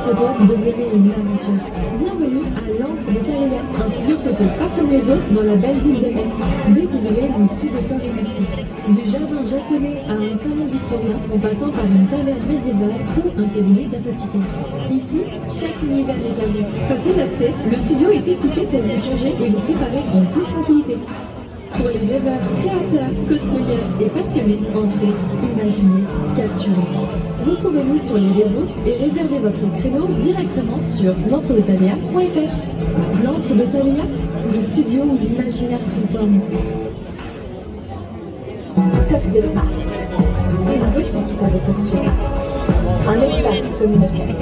photo devenir une aventure. Bienvenue à l'Antre de Thaléa, un studio photo pas comme les autres dans la belle ville de Metz. Découvrez nos 6 décors immersifs. Du jardin japonais à un salon victorien, en passant par une taverne médiévale ou un cabinet d'apothicaire. Ici, chaque univers est à vous. Facile d'accès, le studio est équipé pour vous changer et vous préparer en toute tranquillité. Pour les rêveurs, créateurs, cosplayers et passionnés, entrez, imaginez, capturez. Retrouvez-nous sur les réseaux et réservez votre créneau directement sur l'antredeThaléa.fr. L'Antre de Thaléa, le studio où l'imaginaire prend forme. Cosplay Smart, une boutique pour vos costumes, un espace communautaire,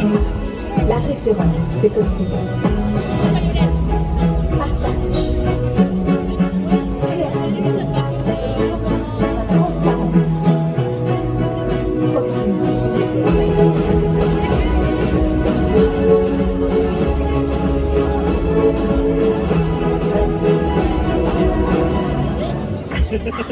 la référence des cosplayers. Partage, créativité, transparence, proximité. Cosplay Smart.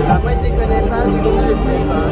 Ah, moi je les connais pas, du coup je sais pas.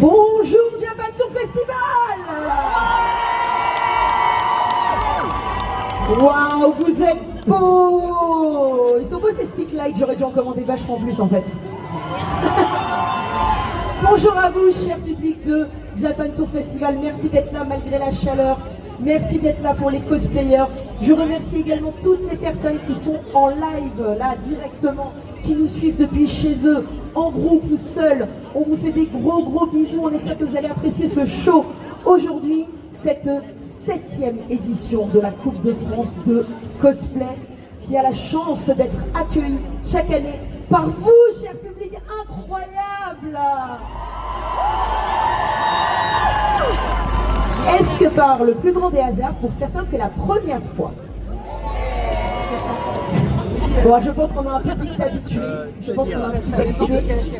Bonjour Japan Tour Festival. Waouh, vous êtes beaux. Ils sont beaux ces stick lights, j'aurais dû en commander vachement plus en fait. Bonjour à vous, cher public de Japan Tour Festival. Merci d'être là malgré la chaleur. Merci d'être là pour les cosplayers. Je remercie également toutes les personnes qui sont en live, là, directement, qui nous suivent depuis chez eux, en groupe ou seuls. On vous fait des gros bisous. On espère que vous allez apprécier ce show. Aujourd'hui, cette 7e édition de la Coupe de France de cosplay, qui a la chance d'être accueillie chaque année par vous, cher public incroyable. Est-ce que par le plus grand des hasards, pour certains, c'est la première fois? Bon, je pense qu'on a un public d'habitués.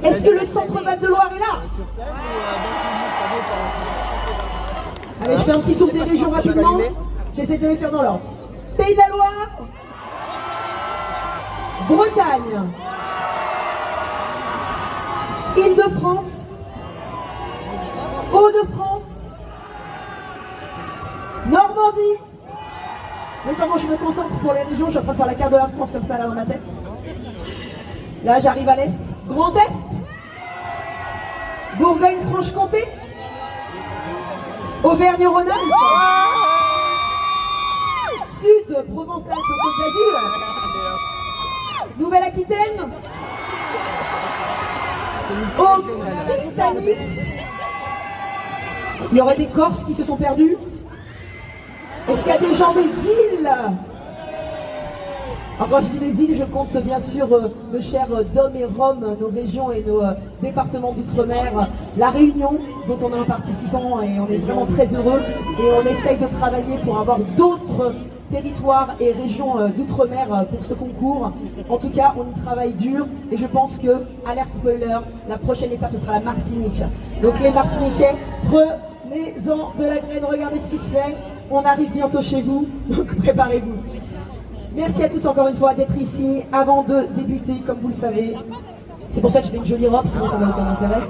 Est-ce que le centre Val-de-Loire est là? Allez, je fais un petit tour des régions rapidement. J'essaie de les faire dans l'ordre. Pays de la Loire, Bretagne, Île-de-France, Hauts-de-France, Normandie. Mais comment je me concentre pour les régions, je suis en train de faire la carte de la France comme ça là dans ma tête. Là j'arrive à l'Est, Grand Est, Bourgogne-Franche-Comté, Auvergne-Rhône-Alpes, Sud, Provence-Alpes-Côte d'Azur, Nouvelle-Aquitaine, Occitanie. Il y aurait des Corses qui se sont perdus. Est-ce qu'il y a des gens des îles? Alors quand je dis les îles, je compte bien sûr nos chers DOM et ROM, nos régions et nos départements d'outre-mer. La Réunion, dont on est un participant et on est vraiment très heureux. Et on essaye de travailler pour avoir d'autres territoires et régions d'outre-mer pour ce concours. En tout cas, on y travaille dur et je pense que, alerte spoiler, la prochaine étape ce sera la Martinique. Donc les Martiniquais, prenez-en de la graine, regardez ce qui se fait. On arrive bientôt chez vous, donc préparez-vous. Merci à tous encore une fois d'être ici. Avant de débuter, comme vous le savez, c'est pour ça que je mets une jolie robe, sinon ça n'a aucun intérêt.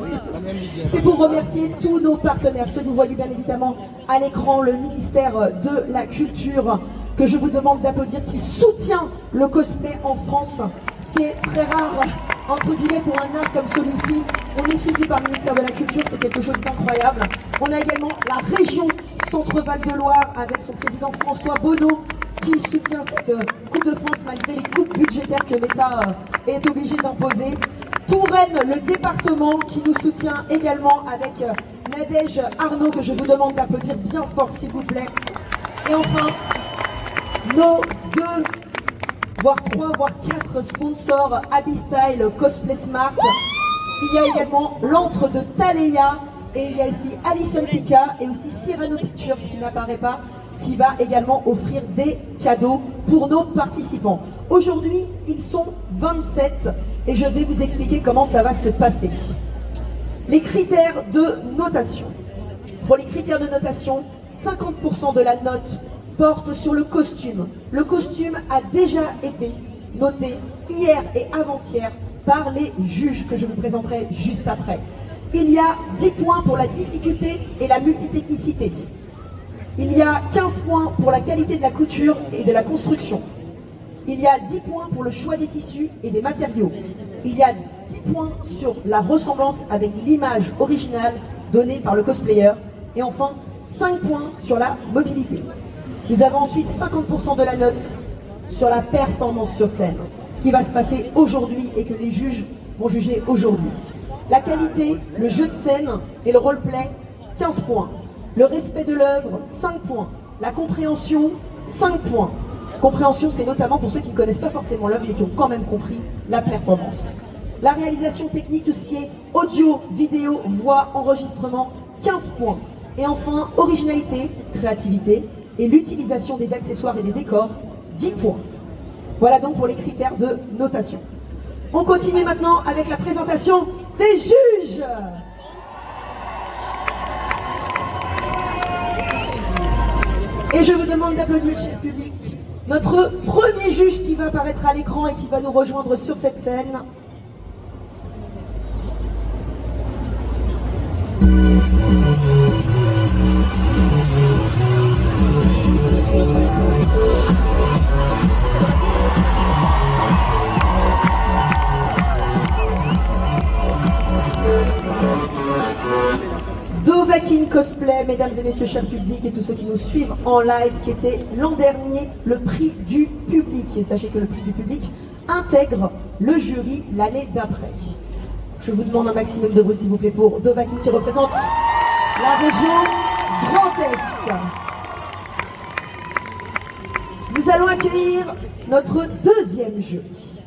C'est pour remercier tous nos partenaires, ceux que vous voyez bien évidemment à l'écran, le ministère de la Culture, que je vous demande d'applaudir, qui soutient le cosplay en France, ce qui est très rare, entre guillemets, pour un art comme celui-ci. On est soutenu par le ministère de la Culture, c'est quelque chose d'incroyable. On a également la région Centre-Val de Loire, avec son président François Bonneau, qui soutient cette Coupe de France malgré les coupes budgétaires que l'État est obligé d'imposer. Touraine, le département, qui nous soutient également avec Nadège Arnaud, que je vous demande d'applaudir bien fort s'il vous plaît. Et enfin, nos 2, voire 3, voire 4 sponsors, Abystyle, Cosplay Smart. Il y a également l'antre de Taleya, et il y a ici Alison Pika et aussi Cyrano Pictures, qui n'apparaît pas, qui va également offrir des cadeaux pour nos participants. Aujourd'hui, ils sont 27 et je vais vous expliquer comment ça va se passer. Les critères de notation. Pour les critères de notation, 50% de la note porte sur le costume. Le costume a déjà été noté hier et avant-hier par les juges que je vous présenterai juste après. Il y a 10 points pour la difficulté et la multitechnicité. Il y a 15 points pour la qualité de la couture et de la construction. Il y a 10 points pour le choix des tissus et des matériaux. Il y a 10 points sur la ressemblance avec l'image originale donnée par le cosplayer. Et enfin, 5 points sur la mobilité. Nous avons ensuite 50% de la note sur la performance sur scène. Ce qui va se passer aujourd'hui et que les juges vont juger aujourd'hui. La qualité, le jeu de scène et le roleplay, 15 points. Le respect de l'œuvre, 5 points. La compréhension, 5 points. Compréhension, c'est notamment pour ceux qui ne connaissent pas forcément l'œuvre mais qui ont quand même compris la performance. La réalisation technique, tout ce qui est audio, vidéo, voix, enregistrement, 15 points. Et enfin, originalité, créativité et l'utilisation des accessoires et des décors, 10 points. Voilà donc pour les critères de notation. On continue maintenant avec la présentation des juges. Et je vous demande d'applaudir, cher public, notre premier juge qui va apparaître à l'écran et qui va nous rejoindre sur cette scène. Dovahkiin Cosplay, mesdames et messieurs, chers publics et tous ceux qui nous suivent en live, qui était l'an dernier le prix du public. Et sachez que le prix du public intègre le jury l'année d'après. Je vous demande un maximum de bruit s'il vous plaît pour Dovahkiin qui représente la région Grand Est. Nous allons accueillir notre deuxième jury.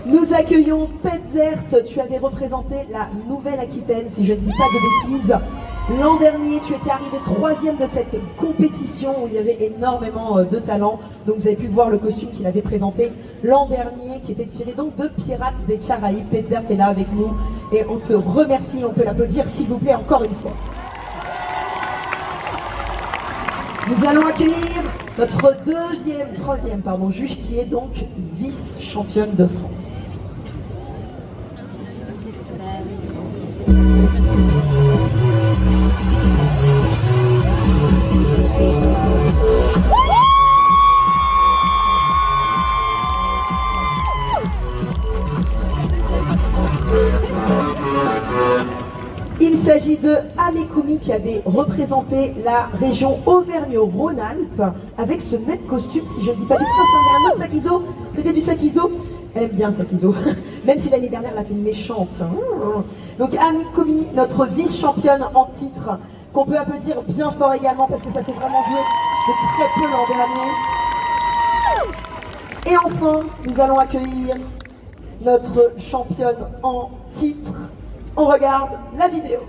Nous accueillons Petzert, tu avais représenté la Nouvelle-Aquitaine, si je ne dis pas de bêtises. L'an dernier, tu étais arrivé 3e de cette compétition où il y avait énormément de talent. Donc vous avez pu voir le costume qu'il avait présenté l'an dernier, qui était tiré donc de Pirates des Caraïbes. Petzert est là avec nous et on te remercie, on peut l'applaudir s'il vous plaît encore une fois. Nous allons accueillir notre troisième juge qui est donc vice-championne de France. Il s'agit de Amekumi qui avait représenté la région Auvergne-Rhône-Alpes avec ce même costume, si je ne dis pas de bêtises. C'était un autre Sakizo, c'était du Sakizo. Elle aime bien Sakizo, même si l'année dernière elle a fait une méchante. Donc Amekumi, notre vice-championne en titre, qu'on peut applaudir bien fort également parce que ça s'est vraiment joué de très peu l'an dernier. Et enfin, nous allons accueillir notre championne en titre. On regarde la vidéo.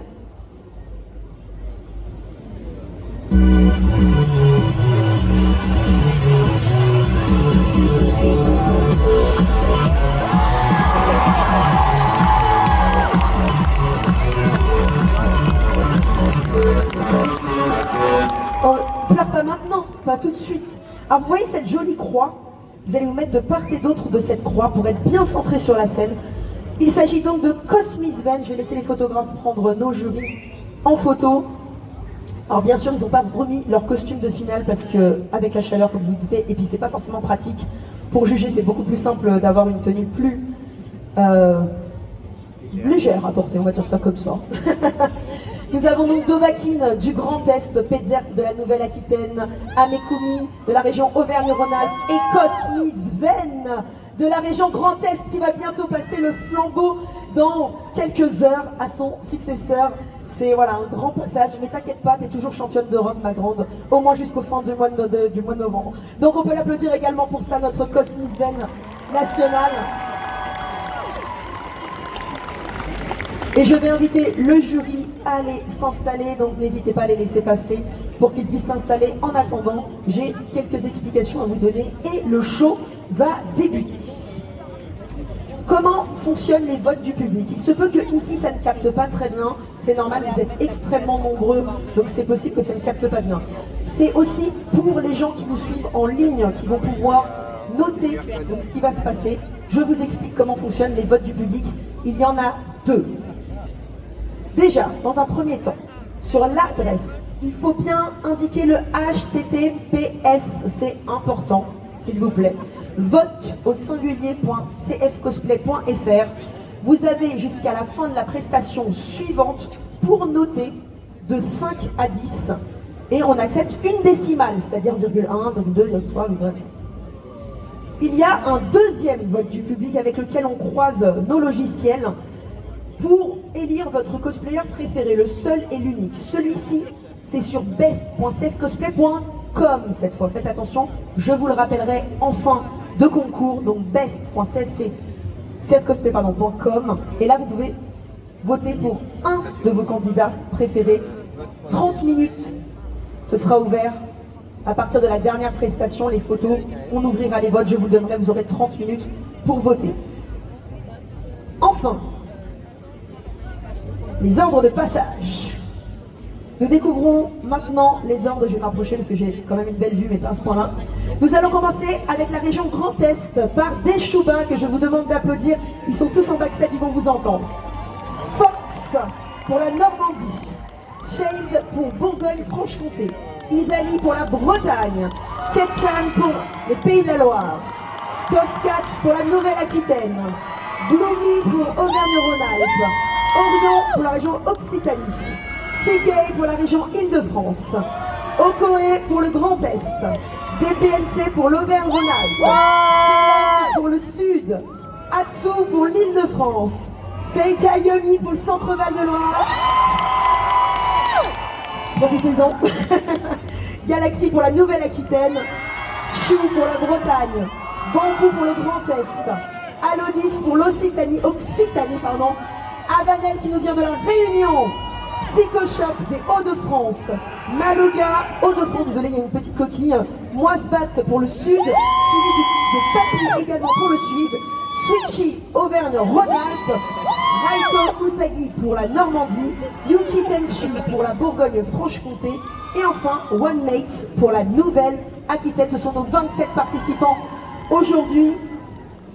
Alors vous voyez cette jolie croix, vous allez vous mettre de part et d'autre de cette croix pour être bien centré sur la scène. Il s'agit donc de Cosmisven. Je vais laisser les photographes prendre nos jurys en photo. Alors bien sûr, ils n'ont pas remis leur costume de finale parce que avec la chaleur, comme vous le dites, et puis c'est pas forcément pratique. Pour juger, c'est beaucoup plus simple d'avoir une tenue plus légère à porter, on va dire ça comme ça. Nous avons donc Dovahkiin du Grand Est, Pézerth de la Nouvelle-Aquitaine, Amékoumi de la région Auvergne-Rhône-Alpes et Cosmisven de la région Grand Est qui va bientôt passer le flambeau dans quelques heures à son successeur. C'est voilà, un grand passage, mais t'inquiète pas, t'es toujours championne d'Europe, ma grande, au moins jusqu'au fin du mois de novembre. Donc on peut l'applaudir également pour ça, notre Cosmisven national. Et je vais inviter le jury à aller s'installer, donc n'hésitez pas à les laisser passer pour qu'ils puissent s'installer. En attendant, j'ai quelques explications à vous donner et le show va débuter. Comment fonctionnent les votes du public? Il se peut que ici ça ne capte pas très bien, c'est normal, vous êtes extrêmement nombreux, donc c'est possible que ça ne capte pas bien. C'est aussi pour les gens qui nous suivent en ligne, qui vont pouvoir noter donc, ce qui va se passer. Je vous explique comment fonctionnent les votes du public. Il y en a deux. Déjà, dans un premier temps, sur l'adresse, il faut bien indiquer le HTTPS, c'est important, s'il vous plaît. Vote au singulier.cfcosplay.fr. Vous avez jusqu'à la fin de la prestation suivante pour noter de 5 à 10. Et on accepte une décimale, c'est-à-dire 1,1, 2, 3, 0,1. Il y a un deuxième vote du public avec lequel on croise nos logiciels pour élire votre cosplayer préféré, le seul et l'unique. Celui-ci, c'est sur best.cfcosplay.com cette fois. Faites attention, je vous le rappellerai en fin de concours. Donc best.cfcosplay.com. Et là, vous pouvez voter pour un de vos candidats préférés. 30 minutes, ce sera ouvert. À partir de la dernière prestation, les photos, on ouvrira les votes, je vous le donnerai, vous aurez 30 minutes pour voter. Enfin, les ordres de passage. Nous découvrons maintenant les ordres, je vais m'approcher parce que j'ai quand même une belle vue, mais pas à ce point-là. Nous allons commencer avec la région Grand Est par Deschuba, que je vous demande d'applaudir. Ils sont tous en backstage, ils vont vous entendre. Fox pour la Normandie. Shade pour Bourgogne-Franche-Comté. Isali pour la Bretagne. Ketchan pour les Pays de la Loire. Toscat pour la Nouvelle-Aquitaine. Gloomy pour Auvergne-Rhône-Alpes. Orion pour la région Occitanie. Segei pour la région Île-de-France. Okoé pour le Grand Est. DPNC pour l'Auvergne-Rhône-Alpes. Célène pour le Sud. Atsu pour l'Île-de-France. Seika Yomi pour le Centre-Val de Loire. Profitez-en. Galaxy pour la Nouvelle-Aquitaine. Chou pour la Bretagne. Bambou pour le Grand Est. Alodis pour l'Occitanie. Avanel qui nous vient de la Réunion. Psychoshop des Hauts-de-France. Maloga, Hauts-de-France, désolé, il y a une petite coquille. Moisbat pour le Sud. Suivi de Papy également pour le Sud. Switchy, Auvergne-Rhône-Alpes. Raito Usagi pour la Normandie. Yuki Tenchi pour la Bourgogne-Franche-Comté. Et enfin, One Mates pour la Nouvelle-Aquitaine. Ce sont nos 27 participants. Aujourd'hui,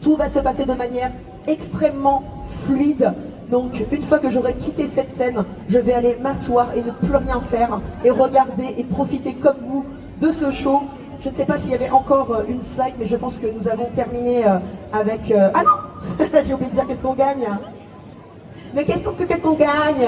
tout va se passer de manière extrêmement fluide. Donc, une fois que j'aurai quitté cette scène, je vais aller m'asseoir et ne plus rien faire et regarder et profiter comme vous de ce show. Je ne sais pas s'il y avait encore une slide, mais je pense que nous avons terminé avec... Ah non j'ai oublié de dire qu'est-ce qu'on gagne. Mais qu'est-ce qu'on gagne?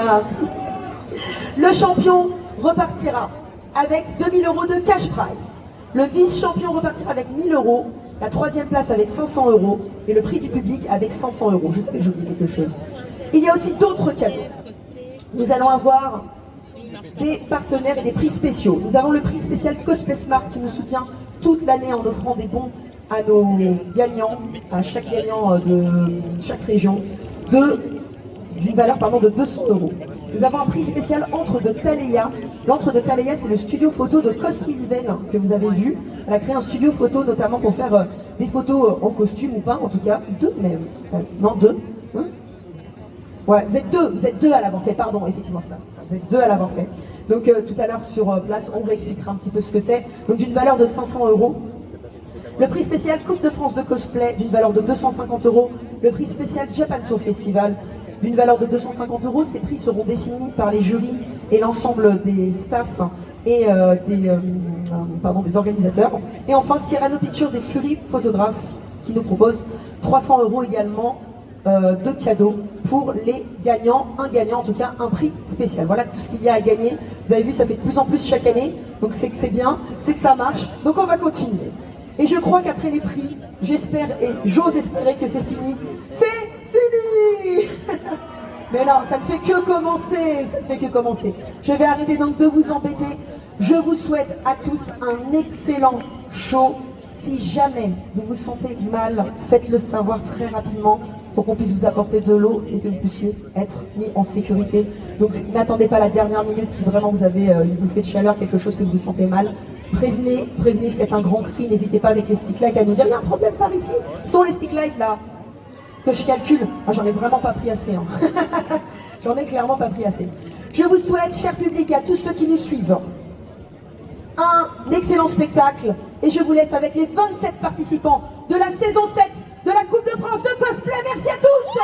Le champion repartira avec 2000 € de cash prize. Le vice-champion repartira avec 1000 €. La troisième place avec 500 € et le prix du public avec 500 €. Je savais que j'oubliais quelque chose. Il y a aussi d'autres cadeaux. Nous allons avoir des partenaires et des prix spéciaux. Nous avons le prix spécial Cosplay Smart qui nous soutient toute l'année en offrant des bons à nos gagnants, à chaque gagnant de chaque région, d'une valeur de 200 €. Nous avons un prix spécial Entre de Taleya. L'Entre de Taleya, c'est le studio photo de Cosmisven que vous avez vu. Elle a créé un studio photo notamment pour faire des photos en costume ou pas, en tout cas, deux même. Non, deux. Ouais, vous êtes deux à l'avoir fait, pardon, effectivement, ça, vous êtes deux à l'avoir fait. Donc tout à l'heure sur place, on réexpliquera un petit peu ce que c'est. Donc d'une valeur de 500 €, Le prix spécial Coupe de France de cosplay d'une valeur de 250 €. Le prix spécial Japan Tour Festival d'une valeur de 250 €. Ces prix seront définis par les jurys et l'ensemble des staffs et des organisateurs. Et enfin, Cyrano Pictures et Fury Photographes qui nous proposent 300 € également de cadeaux pour les gagnants. Un gagnant, en tout cas un prix spécial. Voilà tout ce qu'il y a à gagner. Vous avez vu, ça fait de plus en plus chaque année. Donc c'est que c'est bien, c'est que ça marche. Donc on va continuer. Et je crois qu'après les prix, j'espère et j'ose espérer que c'est fini. C'est fini. Mais non, ça ne fait que commencer, ça ne fait que commencer. Je vais arrêter donc de vous embêter. Je vous souhaite à tous un excellent show. Si jamais vous vous sentez mal, faites-le savoir très rapidement pour qu'on puisse vous apporter de l'eau et que vous puissiez être mis en sécurité. Donc n'attendez pas la dernière minute si vraiment vous avez une bouffée de chaleur, quelque chose que vous vous sentez mal. Prévenez, faites un grand cri, n'hésitez pas avec les stick lights à nous dire il y a un problème par ici. Sont les stick lights là que je calcule, j'en ai vraiment pas pris assez. Hein. J'en ai clairement pas pris assez. Je vous souhaite, cher public, et à tous ceux qui nous suivent, un excellent spectacle. Et je vous laisse avec les 27 participants de la saison 7 de la Coupe de France de cosplay. Merci à tous.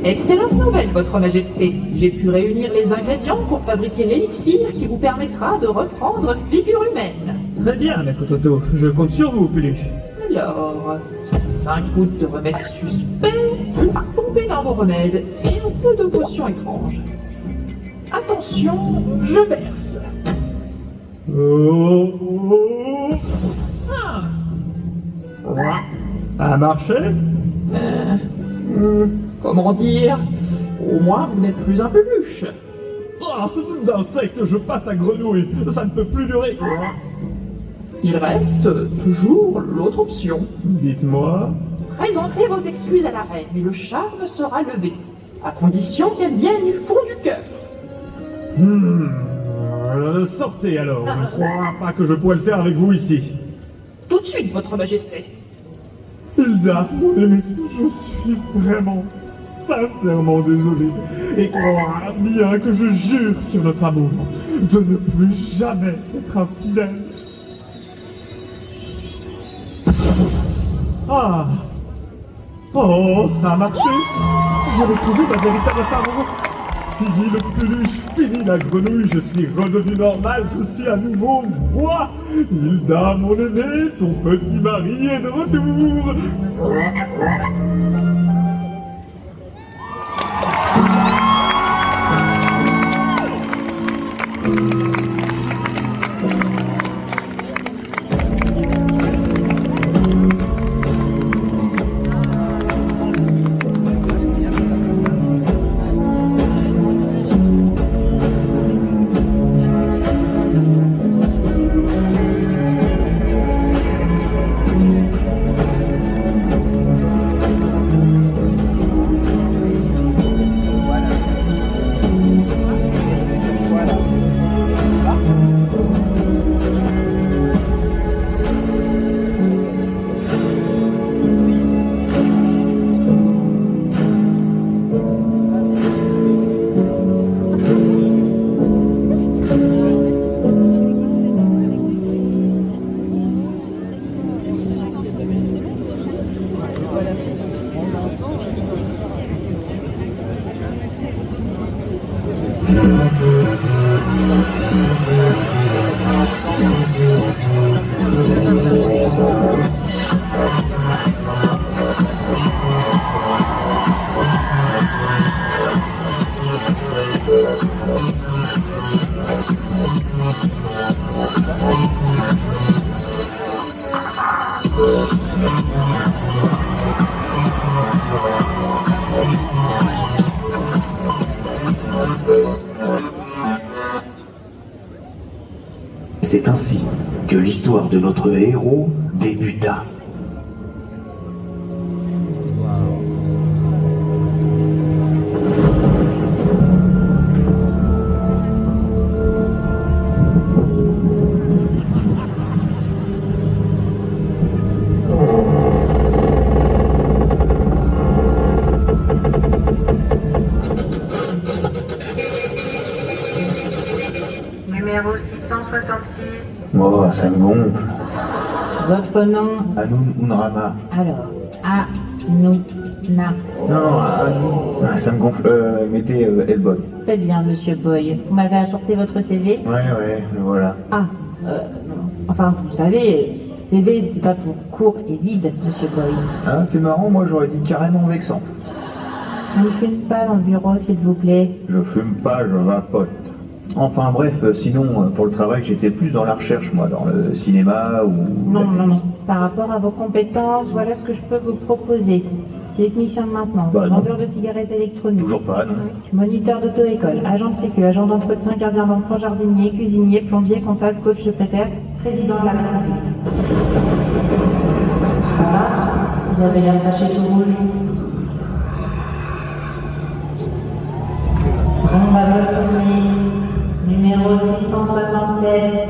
Excellente nouvelle, Votre Majesté. J'ai pu réunir les ingrédients pour fabriquer l'élixir qui vous permettra de reprendre figure humaine. Très bien, Maître Toto, je compte sur vous, Pulu. Alors, 5 gouttes de remède suspect, pompez dans vos remèdes et un peu de potion étrange. Attention, je verse. Ah. Ça a marché? Comment dire? Au moins, vous n'êtes plus un peluche. D'insectes, je passe à grenouille. Ça ne peut plus durer. Il reste toujours l'autre option. Dites-moi. Présentez vos excuses à la reine et le charme sera levé, à condition qu'elle vienne du fond du cœur. Sortez alors. Je ne crois pas que je pourrais le faire avec vous ici. Tout de suite, Votre Majesté. Hilda, mon aimé, je suis vraiment, sincèrement désolé. Et crois bien que je jure sur notre amour de ne plus jamais être infidèle. Ah! Oh, ça a marché! J'ai retrouvé ma véritable apparence! Fini le peluche, fini la grenouille, je suis redevenu normal, je suis à nouveau moi! Hilda, mon aîné, ton petit mari est de retour! C'est ainsi que l'histoire de notre héros débuta. Numéro 666. Oh, ça me gonfle. Votre nom? Hanoun Unrama. Alors, Hanouna. Non, Hanoun. Ah, ça me gonfle. Mettez Hellboy. Très bien, monsieur Boy. Vous m'avez apporté votre CV? Ouais, voilà. Ah, enfin, vous savez, CV, c'est pas pour court et vide, monsieur Boy. Ah, c'est marrant, moi j'aurais dit carrément vexant. Ne fume pas dans le bureau, s'il vous plaît. Je fume pas, je vapote. Enfin bref, sinon, pour le travail, j'étais plus dans la recherche, moi, dans le cinéma ou... Non. Par rapport à vos compétences, voilà ce que je peux vous proposer. Technicien de maintenance, Bah, non. vendeur de cigarettes électroniques. Toujours pas, non. Moniteur d'auto-école, agent de sécu, agent d'entretien, gardien d'enfants, jardinier, cuisinier, plombier, comptable, coach secrétaire, président de la maîtrise. Ça va? Vous avez l'air fâché tout rouge. On va votre numéro 667.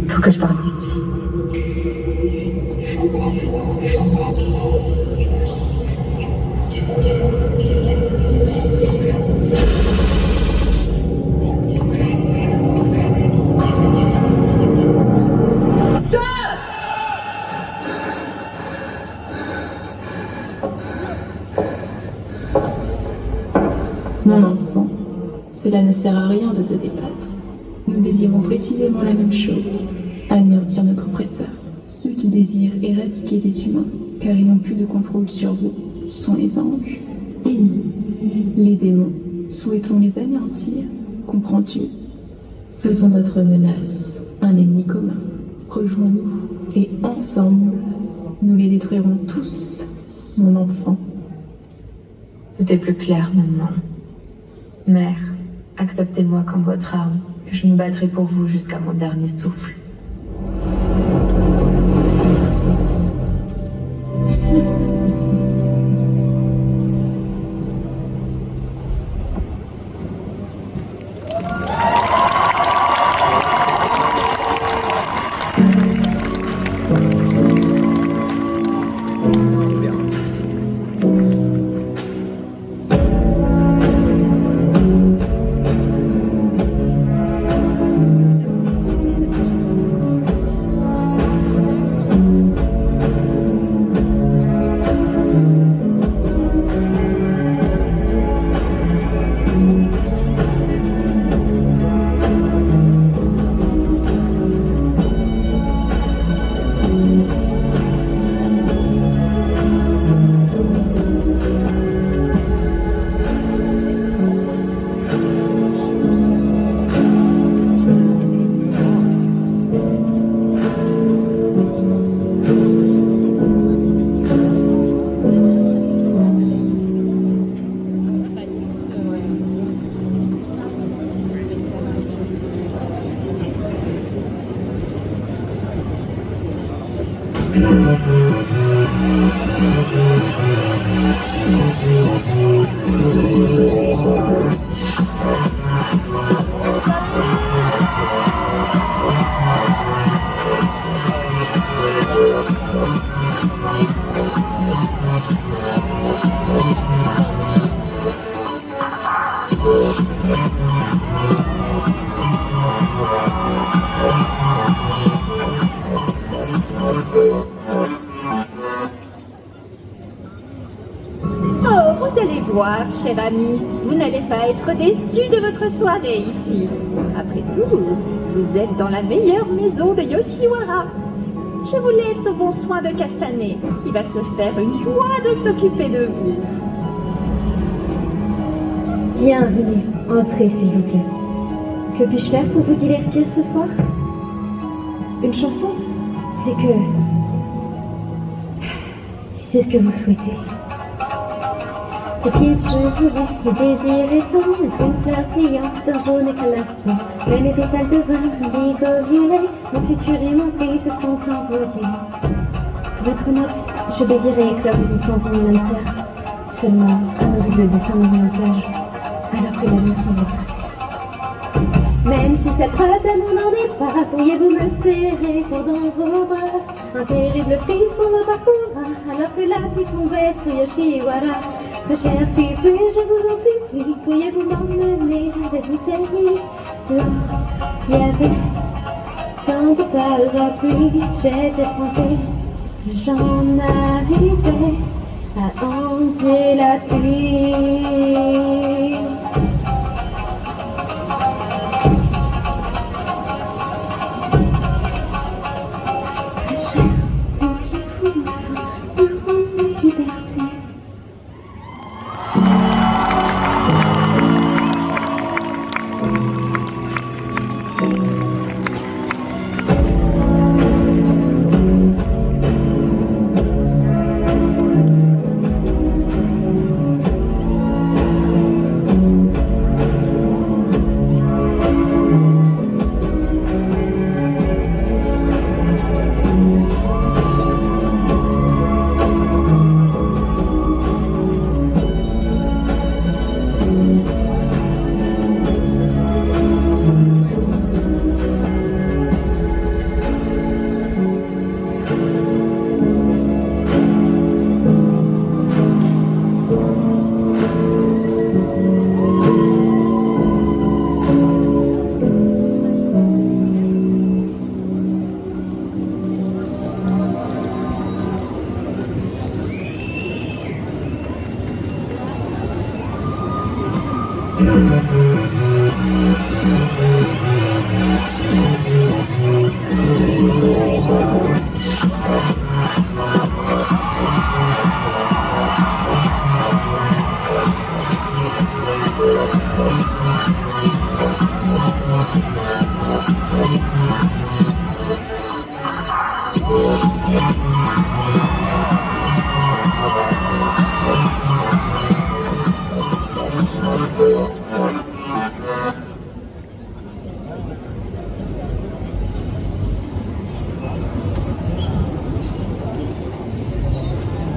Faut que je parte d'ici. Mon enfant, cela ne sert à rien de te débattre. Nous désirons précisément la même chose, anéantir notre oppresseur. Ceux qui désirent éradiquer les humains, car ils n'ont plus de contrôle sur vous, sont les anges. Et nous, les démons, souhaitons les anéantir, comprends-tu? Faisons notre menace un ennemi commun. Rejoins-nous, et ensemble, nous les détruirons tous, mon enfant. Tout est plus clair maintenant. Mère, acceptez-moi comme votre arme. Je me battrai pour vous jusqu'à mon dernier souffle. Oh, vous allez voir, cher ami, vous n'allez pas être déçu de votre soirée ici. Après tout, vous êtes dans la meilleure maison de Yoshiwara. Je vous laisse au bon soin de Kasane, qui va se faire une joie de s'occuper de vous. Bienvenue, entrez s'il vous plaît. Que puis-je faire pour vous divertir ce soir? Une chanson? C'est que... c'est ce que vous souhaitez. Petite chevelure et désir étant, être une fleur brillante d'un jaune éclatant. Mais mes pétales de vin, indigo violet, mon futur et mon pays se sont envolés. Pour être honnête, je désirais éclore uniquement pour mon âme sœur. Seulement, un horrible destin m'orientage, alors que l'avenir semble tracé. Même si cette preuve d'amour n'en est pas, pourriez-vous me serrer fort dans vos bras? Un terrible frisson me parcourra, alors que la pluie tombait sur Yoshiwara. Très cher cité, je vous en supplie, pourriez-vous m'emmener avec vous cette nuit? Dehors, il y avait tant de parapluies, j'étais trempée, j'en arrivais à endier la pluie.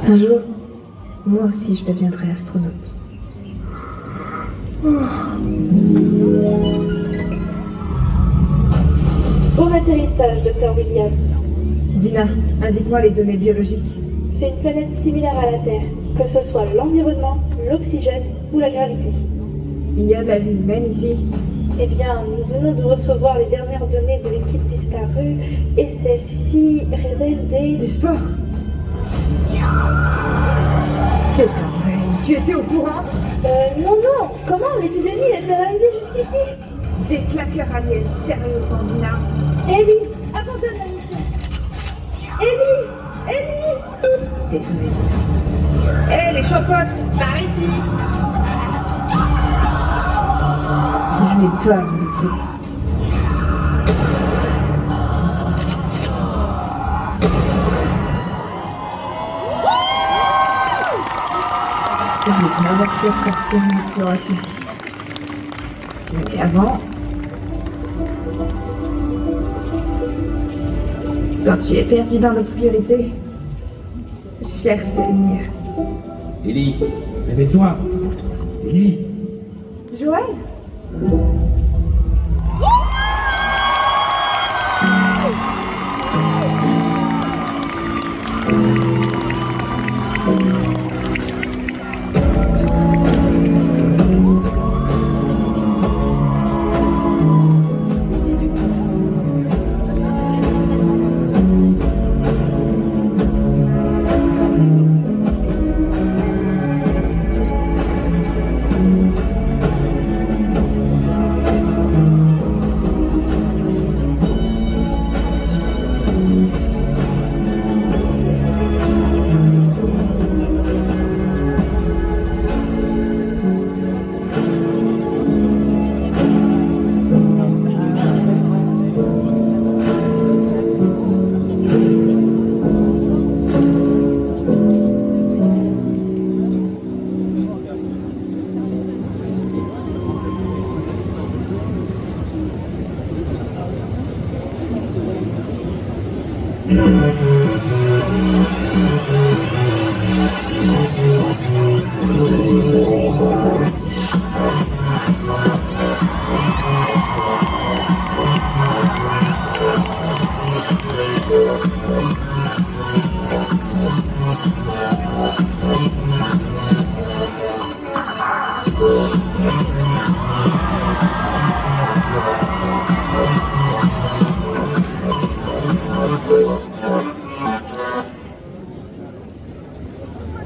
Un jour, moi aussi je deviendrai astronaute. Bon atterrissage, Dr. Williams. Dina, indique-moi les données biologiques. C'est une planète similaire à la Terre, que ce soit l'environnement, l'oxygène ou la gravité. Il y a de la vie humaine ici? Eh bien, nous venons de recevoir les dernières données de l'équipe disparue et celles-ci révèlent des sports? C'est pas vrai, tu étais au courant? Non, non, comment l'épidémie est arrivée jusqu'ici? Des claqueurs aliens, sérieusement, Dina. Ellie, abandonne la mission. Ellie! Ellie! Désolée, Dina. Hé, les chopottes, par ici! Je n'ai pas vous lever. Je vais bien partir partir en exploration. Mais avant... Quand tu es perdu dans l'obscurité, cherche la lumière. Ellie, réveille-toi. Ellie. Joël?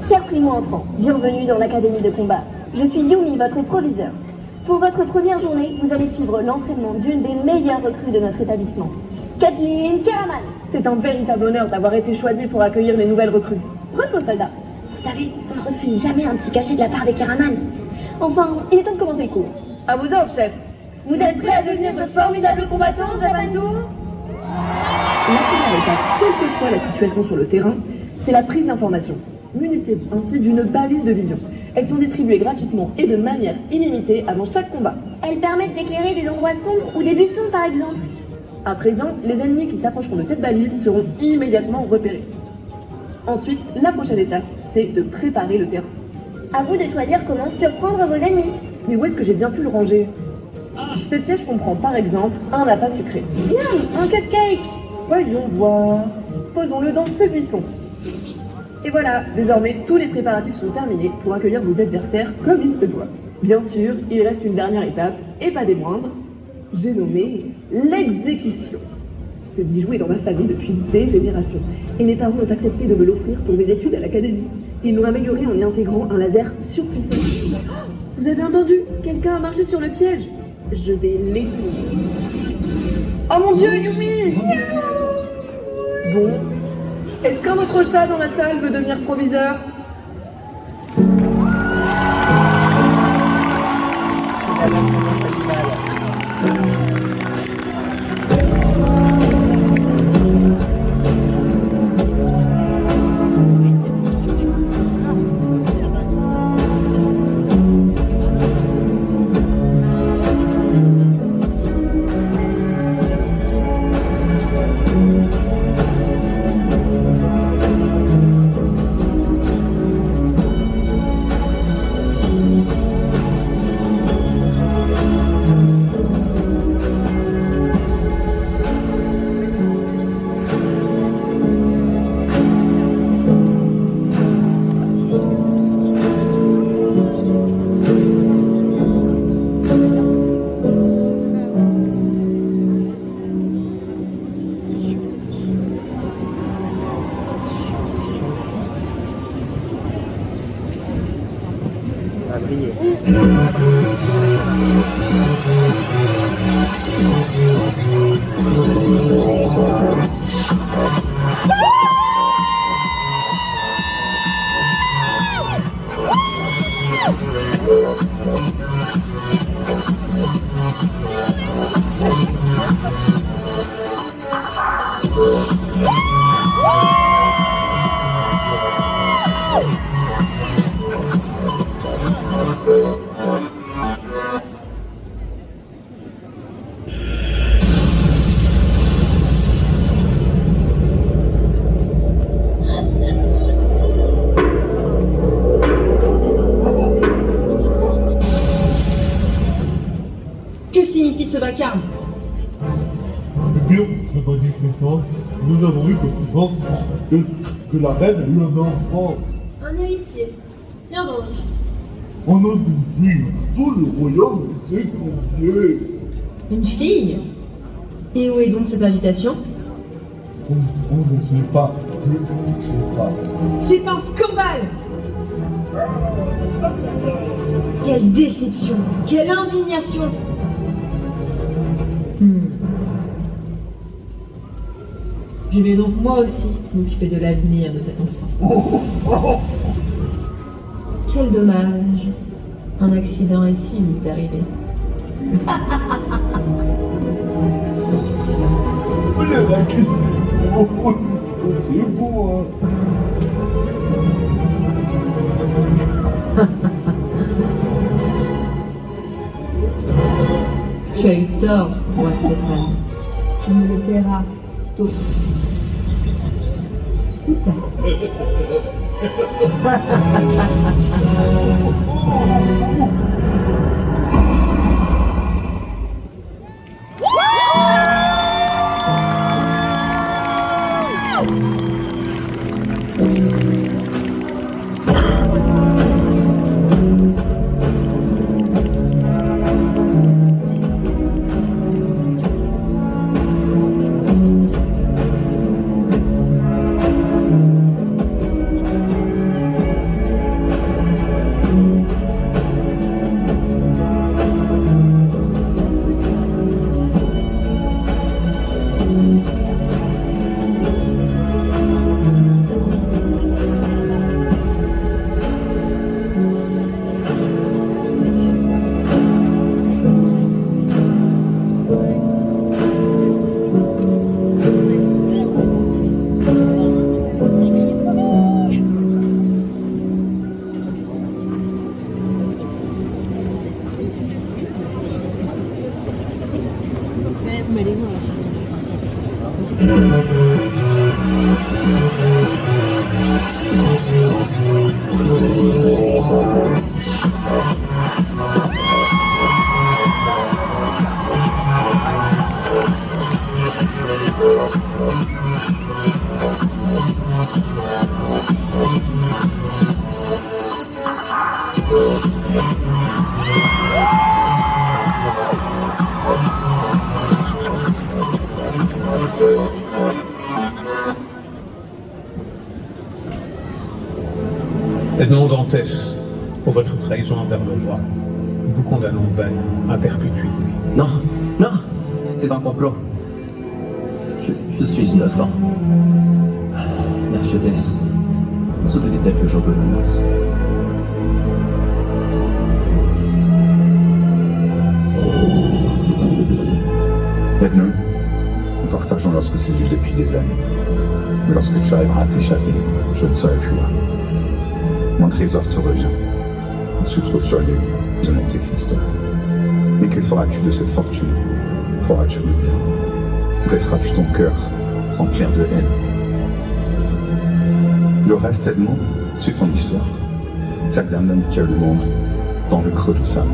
Chers primo-entrants, bienvenue dans l'Académie de combat. Je suis Yumi, votre proviseur. Pour votre première journée, vous allez suivre l'entraînement d'une des meilleures recrues de notre établissement, Kathleen Karaman. C'est un véritable honneur d'avoir été choisi pour accueillir les nouvelles recrues. Repos, soldat. Vous savez, on ne refuse jamais un petit cachet de la part des Karaman. Enfin, il est temps de commencer le cours. À vos ordres, chef. Vous êtes prêts à devenir de formidables combattants, Japan Tour? La première étape, quelle que soit la situation sur le terrain, c'est la prise d'information. Munissez-vous ainsi d'une balise de vision. Elles sont distribuées gratuitement et de manière illimitée avant chaque combat. Elles permettent d'éclairer des endroits sombres ou des buissons, par exemple. À présent, les ennemis qui s'approcheront de cette balise seront immédiatement repérés. Ensuite, la prochaine étape, c'est de préparer le terrain. À vous de choisir comment surprendre vos ennemis. Mais où est-ce que j'ai bien pu le ranger? Ce piège comprend par exemple un appât sucré. Bien, un cupcake. Voyons voir. Posons-le dans ce buisson. Et voilà, désormais, tous les préparatifs sont terminés pour accueillir vos adversaires comme il se doit. Bien sûr, il reste une dernière étape, et pas des moindres. J'ai nommé l'exécution. Ce bijou est dans ma famille depuis des générations. Et mes parents ont accepté de me l'offrir pour mes études à l'académie. Ils l'ont amélioré en y intégrant un laser surpuissant. Vous avez entendu? Quelqu'un a marché sur le piège. Je vais l'éliminer. Oh mon Dieu, Yumi! Bon. Est-ce qu'un autre chat dans la salle veut devenir proviseur? ce vacarme. Eh bien, votre naissance, nous avons eu connaissance que la reine a eu un enfant. Un héritier. Tiens donc. On ose une fille, tout le royaume était convié. Une fille? Et où est donc cette invitation? On ne sait pas, je ne sais pas. C'est un scandale! Quelle déception! Quelle indignation! Je vais donc moi aussi m'occuper de l'avenir de cet enfant. Quel dommage! Un accident est si vite arrivé. C'est beau, hein. Tu as eu tort, roi Stéphane. Tu me le paieras tôt ou tard. Edmond Dantès, pour votre trahison envers le roi, nous vous condamnons au bagne à perpétuité. Non, non, c'est un complot. Je suis innocent. L'archidesse, ce devait être le jour de la noce. Edmond, nous partageons notre cellule depuis des années. Mais lorsque tu arriveras à t'échapper, je ne serai plus là. Mon trésor te revient. Il se trouve sur l'île de Monte Cristo. Mais que feras-tu de cette fortune? Feras-tu le bien? Blesseras-tu ton cœur, s'emplir de haine? Le reste, Edmond, c'est ton histoire. Celle d'un homme qui a le monde dans le creux de sa main.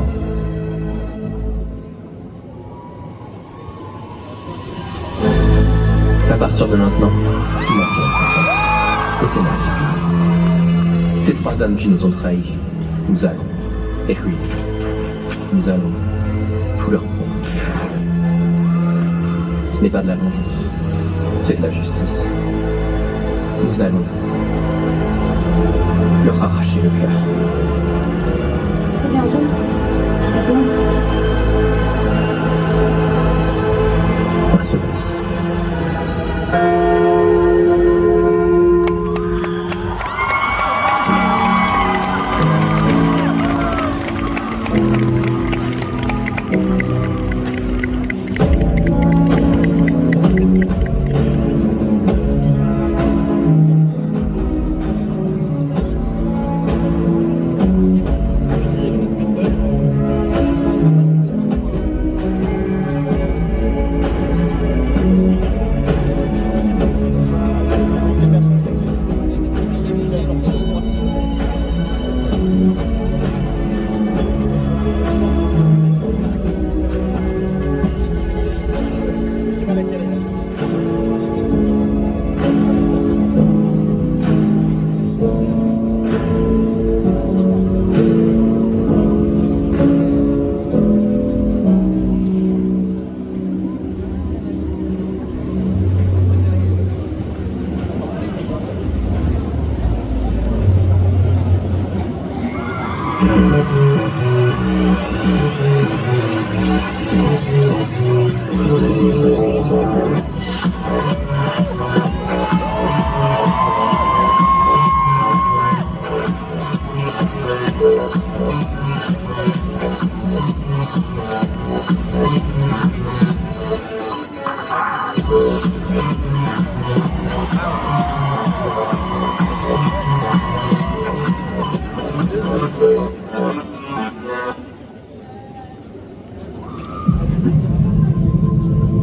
À partir de maintenant, c'est moi qui récompense. Et c'est moi qui punit. Ces trois âmes qui nous ont trahis, nous allons les ruiner. Nous allons tout leur prendre. Ce n'est pas de la vengeance, c'est de la justice. Nous allons leur arracher le cœur. C'est bientôt. Edmond. On se laisse.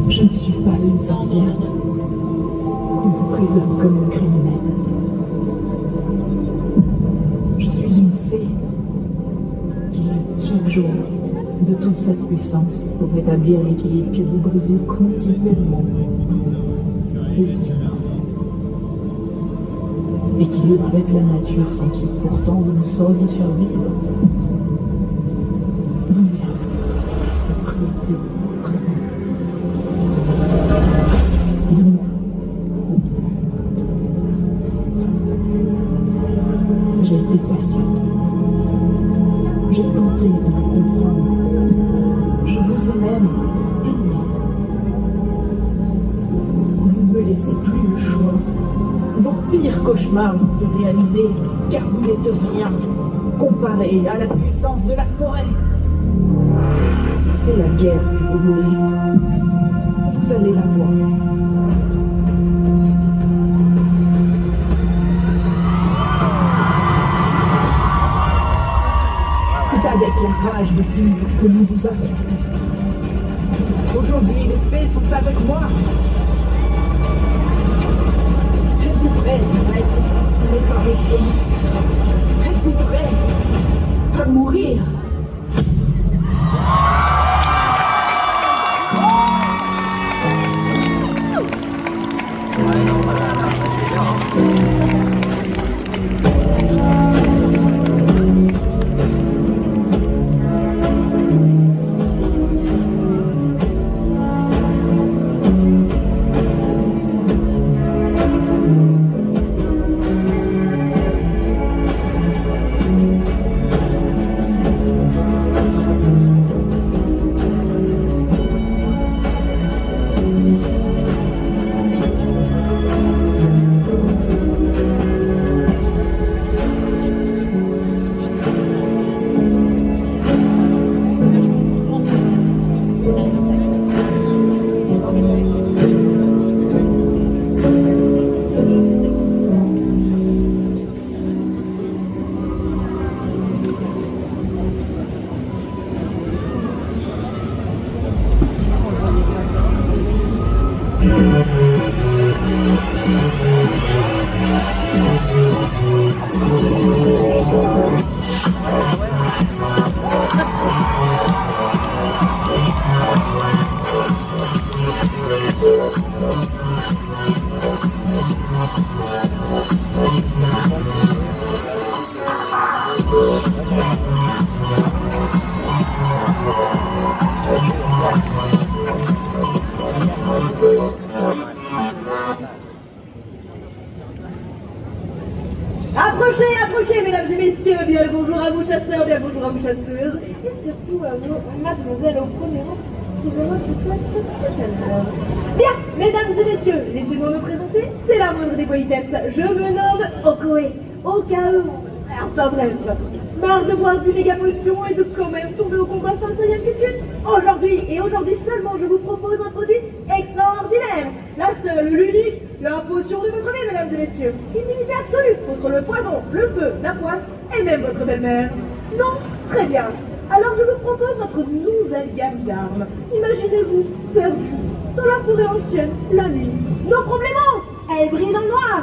Je ne suis pas une sorcière qu'on me présente comme une criminelle. Je suis une fée qui lutte chaque jour de toute sa puissance pour rétablir l'équilibre que vous brisez continuellement. Les humains. L'équilibre avec la nature sans qui pourtant vous ne sauriez survivre. D'où vient la cruauté de moi. J'ai été patient. J'ai tenté de vous comprendre. Je vous ai même aimé. Vous ne me laissez plus le choix. Vos pires cauchemars vont se réaliser, car vous n'êtes rien comparé à la puissance de la forêt. Si c'est la guerre que vous voulez, vous allez la voir. C'est avec la rage de vivre que nous vous affrontons. Aujourd'hui, les fées sont avec moi. Êtes-vous prêts à être consumés par les phénix? Êtes-vous prêts à mourir? Approchez, approchez, mesdames et messieurs, bien le bonjour à vous chasseurs, bien le bonjour à vous chasseuses, et surtout à vous, mademoiselle au premier rang, se verra peut-être tout à l'heure. Bien, mesdames et messieurs, laissez-moi me présenter, c'est la moindre des politesses, je me nomme Okoe, au cas où, enfin bref, marre de boire 10 méga potions et de quand même tomber au combat face à Yann Kukun. Aujourd'hui, et aujourd'hui seulement, je vous propose un produit extraordinaire, la seule, l'unique, la potion de votre vie, mesdames et messieurs. Immunité absolue contre le poison, le feu, la poisse et même votre belle-mère. Non? Très bien. Alors je vous propose notre nouvelle gamme d'armes. Imaginez-vous, perdu dans la forêt ancienne, la nuit. Nos problèmes, elles brillent dans le noir.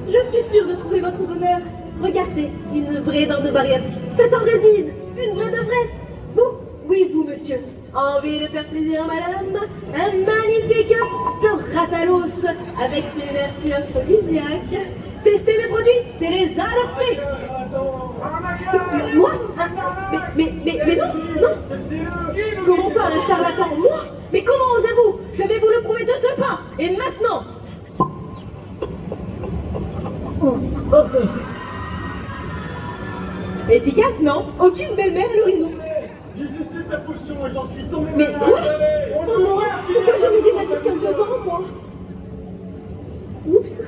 Je suis sûre de trouver votre bonheur. Regardez, une vraie dent de baguette, faite en résine, une vraie de vraie. Vous? Oui, vous, monsieur. Envie de faire plaisir à madame? Un magnifique Doratalos avec ses vertus aphrodisiaques. Testez mes produits, c'est les adapter. Moi? Mais non, non. Comment ça, un charlatan? Moi? Mais comment osez-vous? Je vais vous le prouver de ce pas. Et maintenant. Oh, c'est fait. Efficace, non? Aucune belle-mère à l'horizon. J'ai testé sa potion et j'en suis tombé Mais malade. quoi? Oh non, pourquoi j'ai mis des malicieuses dedans, moi? Oups.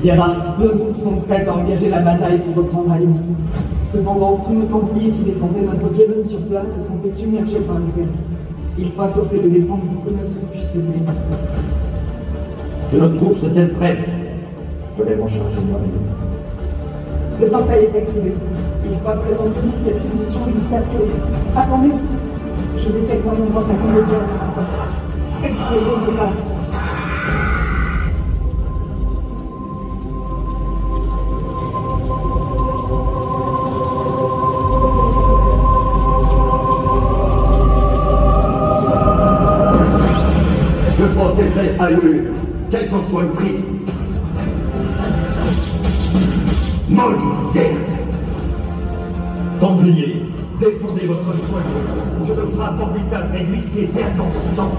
Yara, nos groupes sont prêts à engager la bataille pour reprendre Aïe. Cependant, tous nos Templiers qui défendaient notre Guéven sur place se sont fait submerger par les ennemis. Ils croient qu'au fait de défendre, nous connaître depuis ce blé. Que notre groupe se tienne prête. Je vais m'en charger moi-même. Le portail est activé. Il faut à présent tenir cette position jusqu'à ce que... Attendez. Je détecte un endroit à combinaison. Activez-vous le départ. Je protégerai Allure, quel qu'en soit le prix. Maudit Zerd! Templier, défendez votre soin. Je te frappe orbital réduit ces Zerd en sang.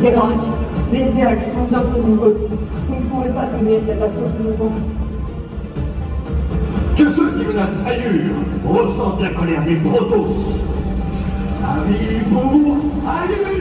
Yara, les Zergs sont bien trop nombreux. Vous ne pourrez pas tenir cet assaut plus longtemps. Que ceux qui menacent Allure ressentent la colère des Protoss. Avis pour Allure!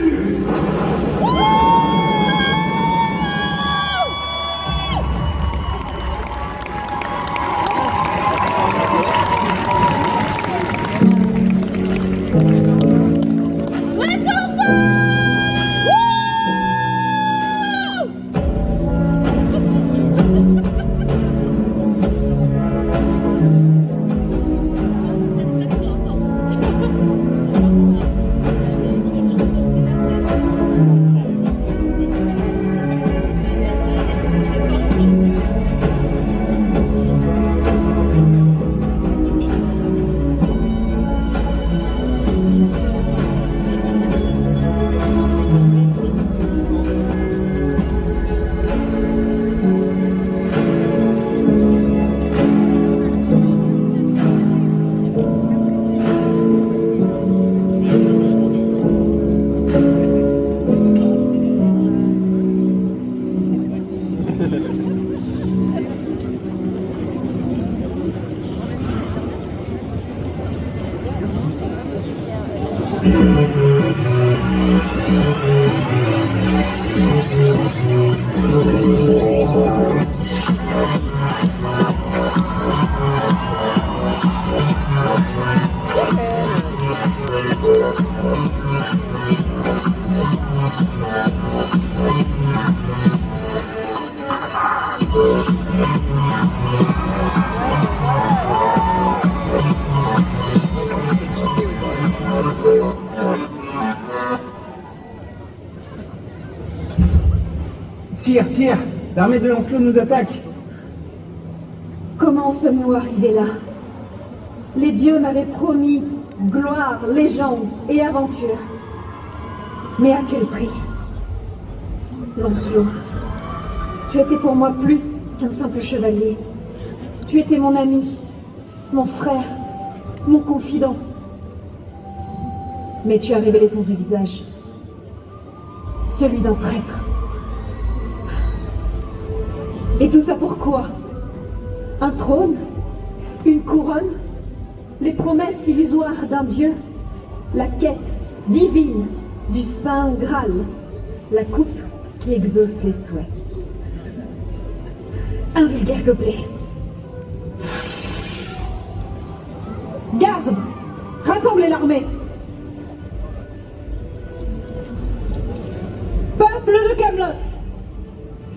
Sire, l'armée de Lancelot nous attaque. Comment sommes-nous arrivés là? Les dieux m'avaient promis gloire, légende et aventure. Mais à quel prix? Lancelot, tu étais pour moi plus qu'un simple chevalier. Tu étais mon ami, mon frère, mon confident. Mais tu as révélé ton vrai visage. Celui d'un traître. Et tout ça pourquoi? Un trône? Une couronne? Les promesses illusoires d'un dieu? La quête divine du Saint Graal? La coupe qui exauce les souhaits? Un vulgaire gobelet. Garde! Rassemblez l'armée! Peuple de Camelot!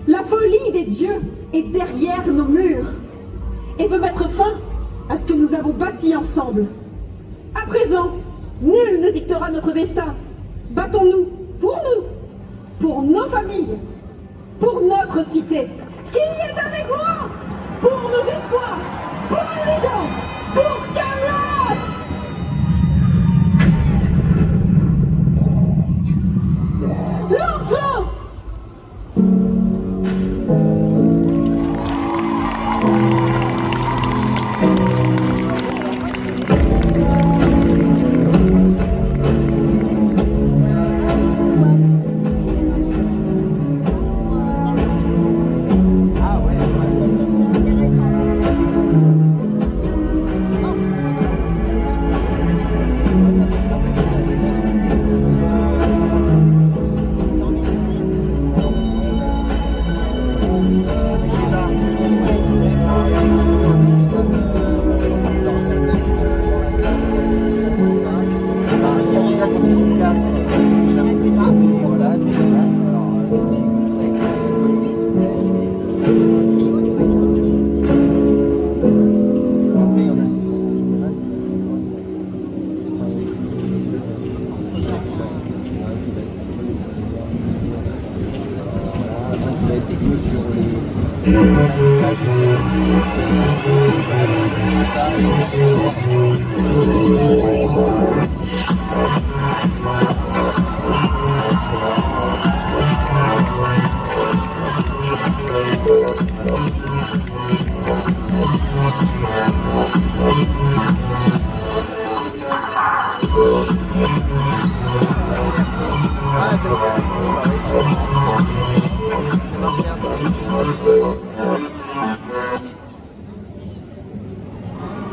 La folie des dieux est derrière nos murs et veut mettre fin à ce que nous avons bâti ensemble. À présent, nul ne dictera notre destin. Battons-nous pour nos familles, pour notre cité, qui est un égout, pour nos espoirs, pour les gens, pour Camelot! Lancelot!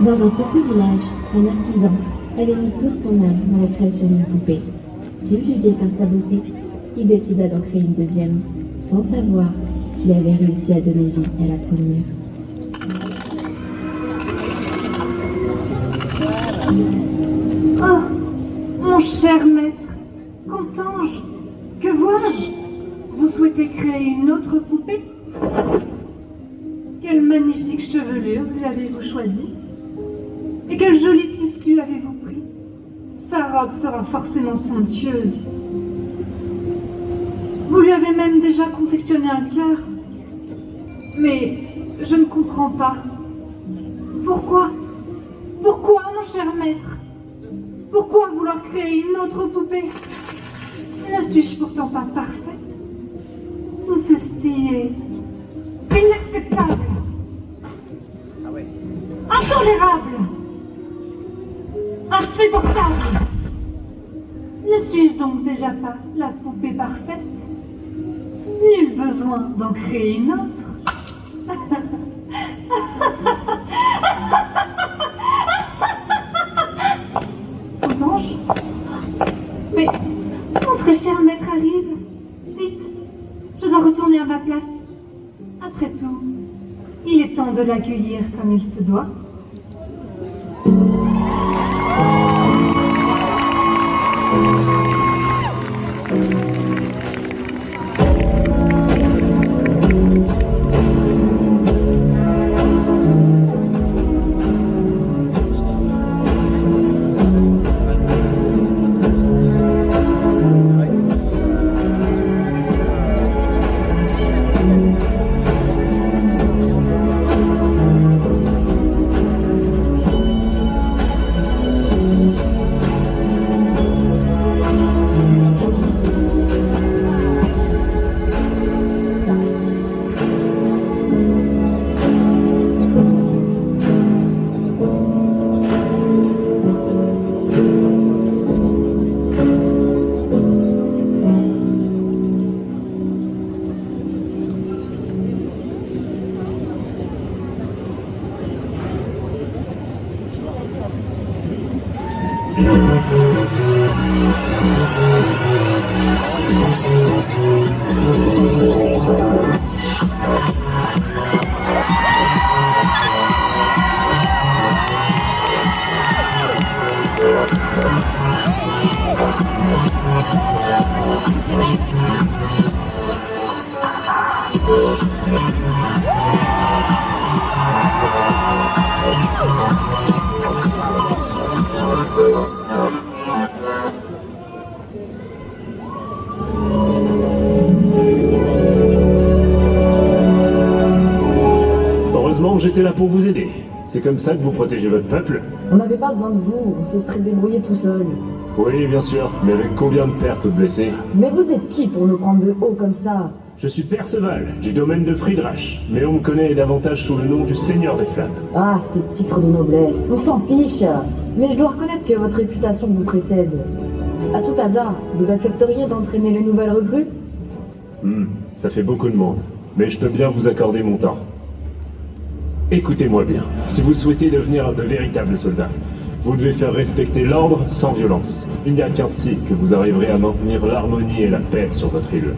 Dans un petit village, un artisan avait mis toute son âme dans la création d'une poupée. Subjugué par sa beauté, il décida d'en créer une deuxième, sans savoir qu'il avait réussi à donner vie à la première. Oh, mon cher maître, qu'entends-je? Que vois-je? Vous souhaitez créer une autre poupée? Quelle magnifique chevelure lui avez-vous choisie? Et quel joli tissu avez-vous pris? Sa robe sera forcément somptueuse. Vous lui avez même déjà confectionné un cœur. Mais je ne comprends pas. Pourquoi? Pourquoi, mon cher maître? Pourquoi vouloir créer une autre poupée? Ne suis-je pourtant pas parfaite? Tout ceci est inacceptable. Intolérable. Insupportable. Ne suis-je donc déjà pas la poupée parfaite? Nul besoin d'en créer une autre. Entends-je? Mais mon très cher maître arrive. Vite, je dois retourner à ma place. Après tout, il est temps de l'accueillir comme il se doit. Heureusement, j'étais là pour vous aider. C'est comme ça que vous protégez votre peuple? On n'avait pas besoin de vous, on se serait débrouillé tout seul. Oui, bien sûr, mais avec combien de pertes ou de blessés? Mais vous êtes qui pour nous prendre de haut comme ça? Je suis Perceval, du domaine de Fridrach, mais on me connaît davantage sous le nom du Seigneur des Flammes. Ah, ces titres de noblesse, on s'en fiche. Mais je dois reconnaître que votre réputation vous précède. À tout hasard, vous accepteriez d'entraîner les nouvelles recrues? Ça fait beaucoup de monde, mais je peux bien vous accorder mon temps. Écoutez-moi bien, si vous souhaitez devenir de véritables soldats, vous devez faire respecter l'ordre sans violence. Il n'y a qu'ainsi que vous arriverez à maintenir l'harmonie et la paix sur votre île.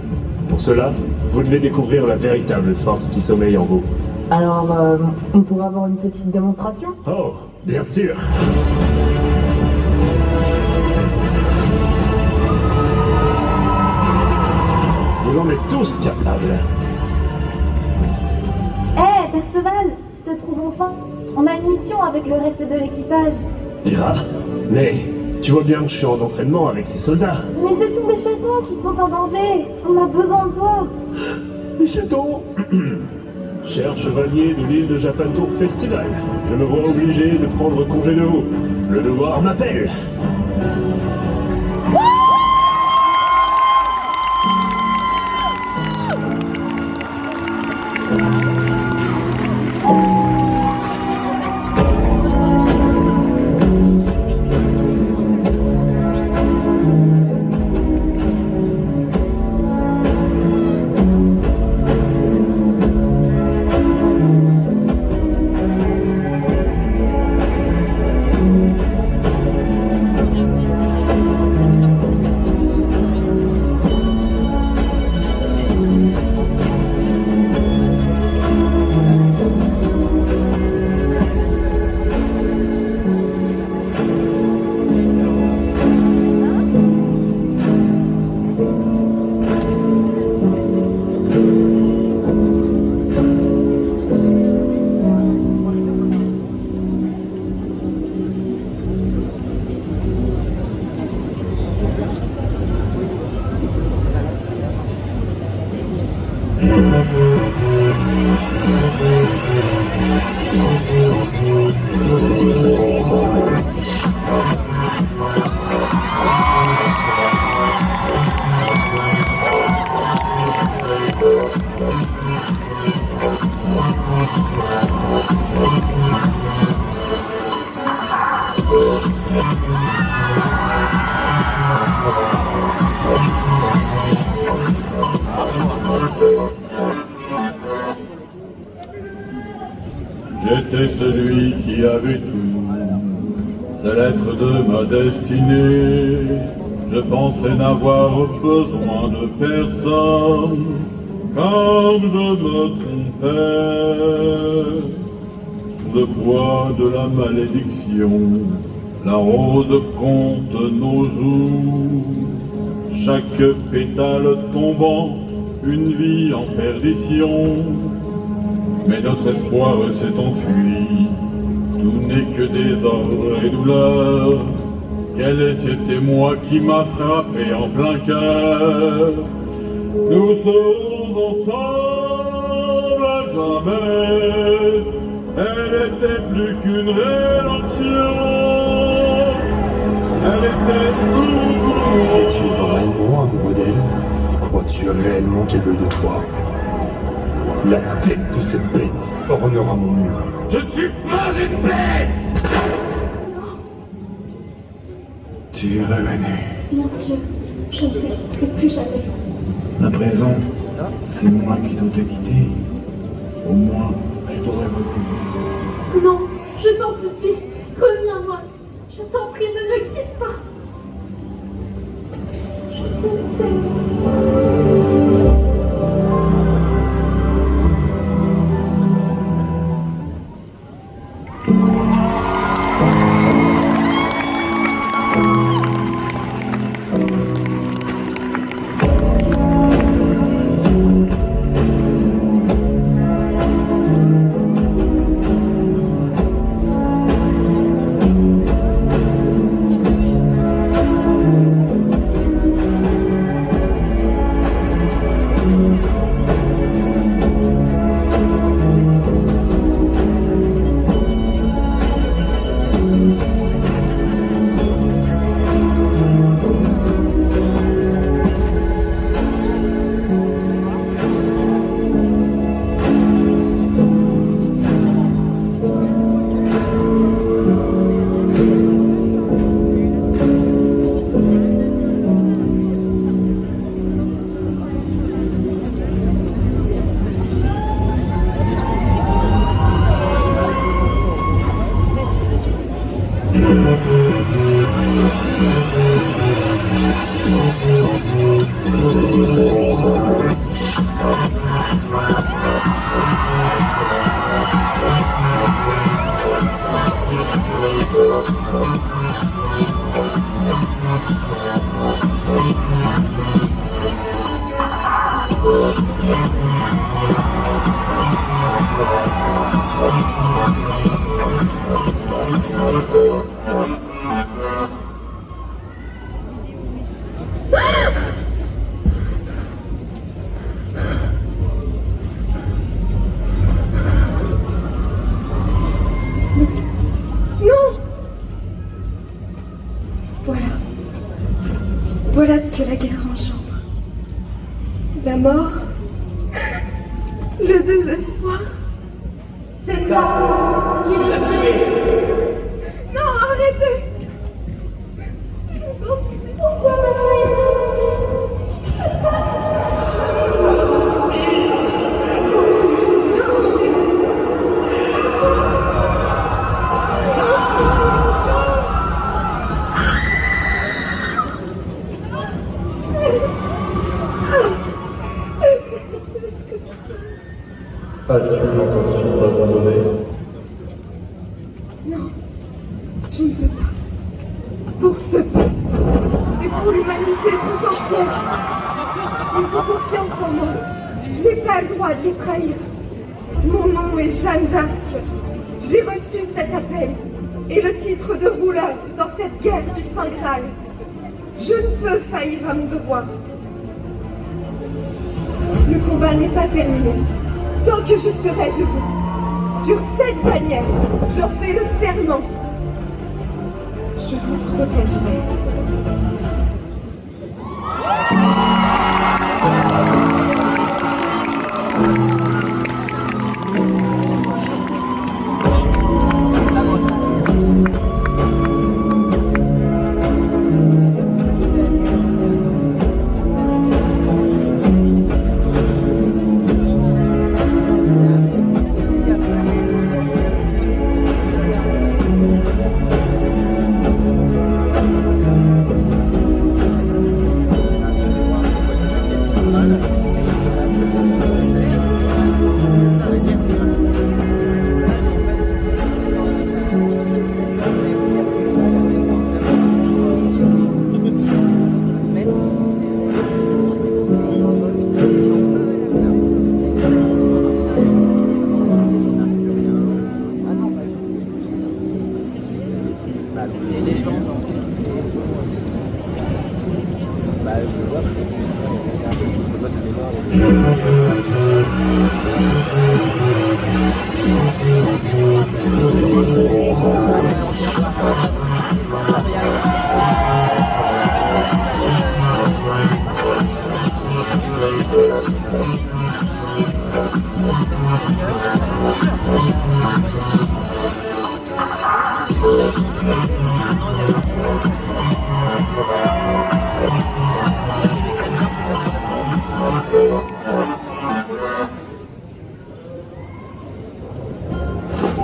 Pour cela, vous devez découvrir la véritable force qui sommeille en vous. Alors, on pourrait avoir une petite démonstration? Oh, bien sûr! Vous en êtes tous capables. Hé, Perceval, je te trouve enfin. On a une mission avec le reste de l'équipage. Ira, mais tu vois bien que je suis en entraînement avec ces soldats. Mais ce sont des chatons qui sont en danger. On a besoin de toi. Des chatons? Cher chevalier de l'île de Japantour Festival, je me vois obligé de prendre congé de vous. Le devoir m'appelle. J'étais celui qui avait tout, c'est l'être de ma destinée. Je pensais n'avoir besoin de personne, comme je me trompais. Sous le poids de la malédiction, la rose compte nos jours. Chaque pétale tombant, une vie en perdition. Mais notre espoir s'est enfui, tout n'est que désordre et douleur. C'était moi qui m'a frappé en plein cœur. Nous serons ensemble à jamais. Elle était plus qu'une rédemption. Elle était tout. Es-tu vraiment amoureux d'elle? Crois-tu réellement qu'elle veut de toi? La tête de cette bête ornera mon mur. Je ne suis pas une bête! Tu es revenu. Bien sûr, je ne te quitterai plus jamais. À présent, c'est moi qui dois te quitter. Au moins, je t'aurais revu. Non, je t'en supplie, reviens-moi. Je t'en prie, ne me quitte pas. Je t'aime tellement. Voilà ce que la guerre engendre. La mort, le désespoir. C'est ta faute, tu l'as tué. Non, arrêtez. Je vous en supplie. Pourquoi As-tu l'intention d'abandonner? Non, je ne peux pas. Pour ce peuple et pour l'humanité tout entière. Ils ont confiance en moi. Je n'ai pas le droit de les trahir. Mon nom est Jeanne d'Arc. J'ai reçu cet appel et le titre de rouleur dans cette guerre du Saint Graal. Je ne peux faillir à mon devoir. Le combat n'est pas terminé. Tant que je serai debout, sur cette bannière, j'en fais le serment. Je vous protégerai.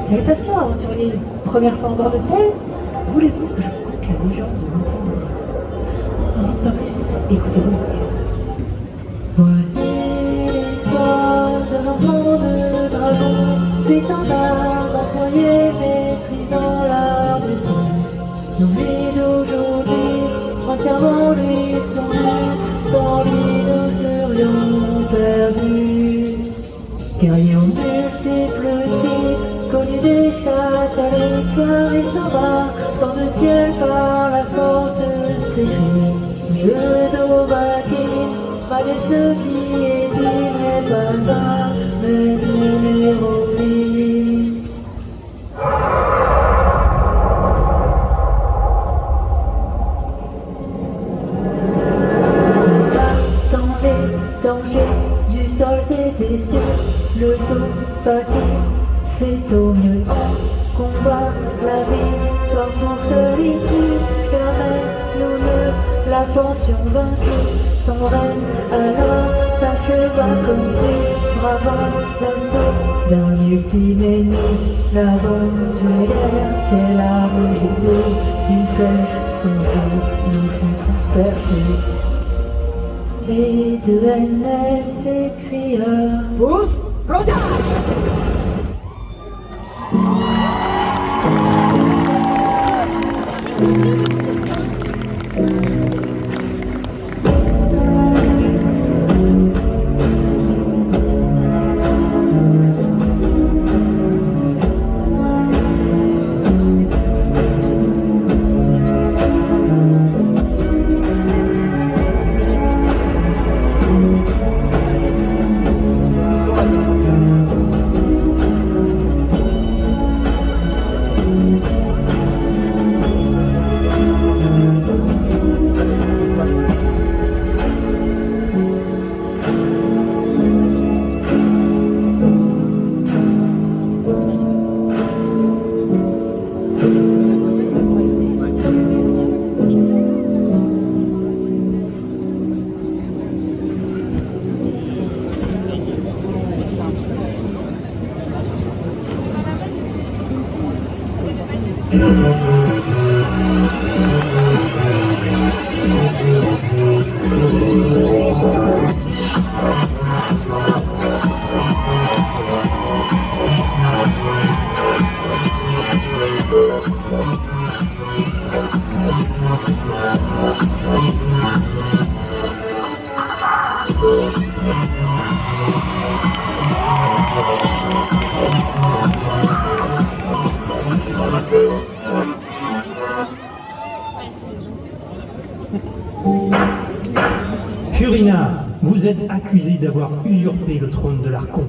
Salutations, aventuriers. Première fois en bord de selle? Voulez-vous que je vous conte la légende de l'enfant de dragon? N'en dites pas plus, écoutez donc. Voici l'histoire de l'enfant de dragon, puissant aventurier, maîtrisant l'art des sons. Nos vies d'aujourd'hui, entièrement lui sont dues, sans lui nous serions perdus. Guerrier aux multiples titres, connu des châtellets, car il s'en va dans le ciel par la force de ses cris. Mieux d'Obakin, malgré ce qui est dit, n'est pas un, mais une héroïne. Combattant les dangers du sol et des cieux, le Dovahkiin fait au mieux en combat la victoire pour seule issue. Jamais nous ne la pensions vaincue. Son règne alors s'acheva comme suit, bravant l'assaut d'un ultime ennemi. L'aventurière qu'elle a été d'une flèche, son genou fut transpercé. Et de haine elle s'écria: Pousse, Roda! Furina, vous êtes accusé d'avoir usurpé le trône de l'Archon.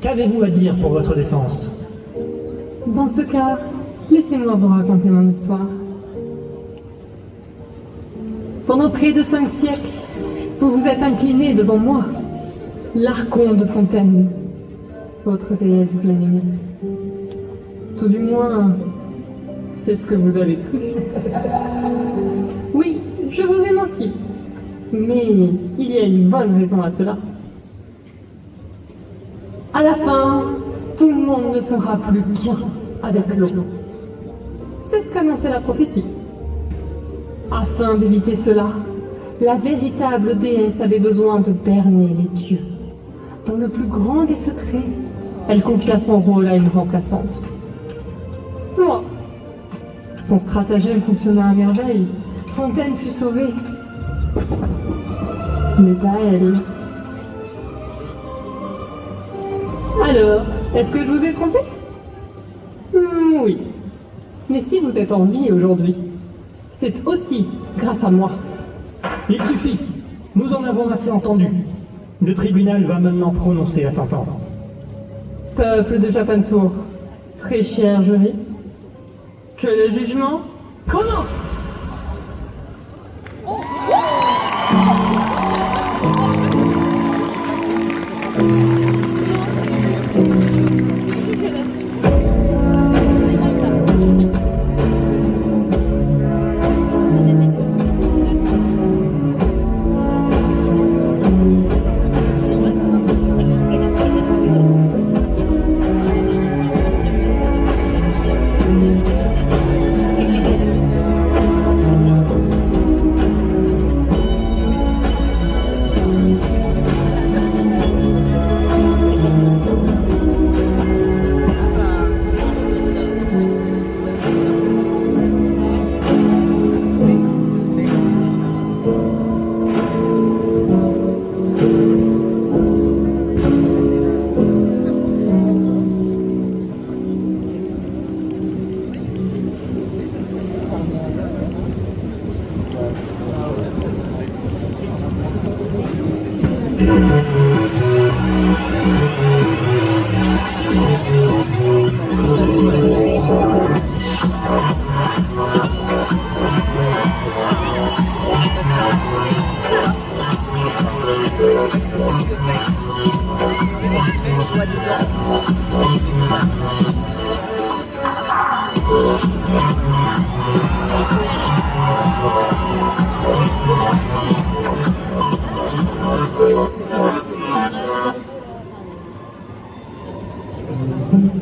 Qu'avez-vous à dire pour votre défense? Dans ce cas, laissez-moi vous raconter mon histoire. Pendant près de 5 siècles, vous vous êtes incliné devant moi, l'Archon de Fontaine, votre déesse bien-aimée. Tout du moins, c'est ce que vous avez cru. Oui, je vous ai menti. Mais il y a une bonne raison à cela. À la fin, tout le monde ne fera plus qu'un avec l'eau. C'est ce qu'annonçait la prophétie. Afin d'éviter cela, la véritable déesse avait besoin de berner les dieux. Dans le plus grand des secrets, elle confia son rôle à une remplaçante. Moi. Son stratagème fonctionna à merveille. Fontaine fut sauvée. Mais pas elle. Alors, est-ce que je vous ai trompé? Oui. Mais si vous êtes en vie aujourd'hui, c'est aussi grâce à moi. Il suffit. Nous en avons assez entendu. Le tribunal va maintenant prononcer la sentence. Peuple de Japantour, très cher jury, que le jugement commence!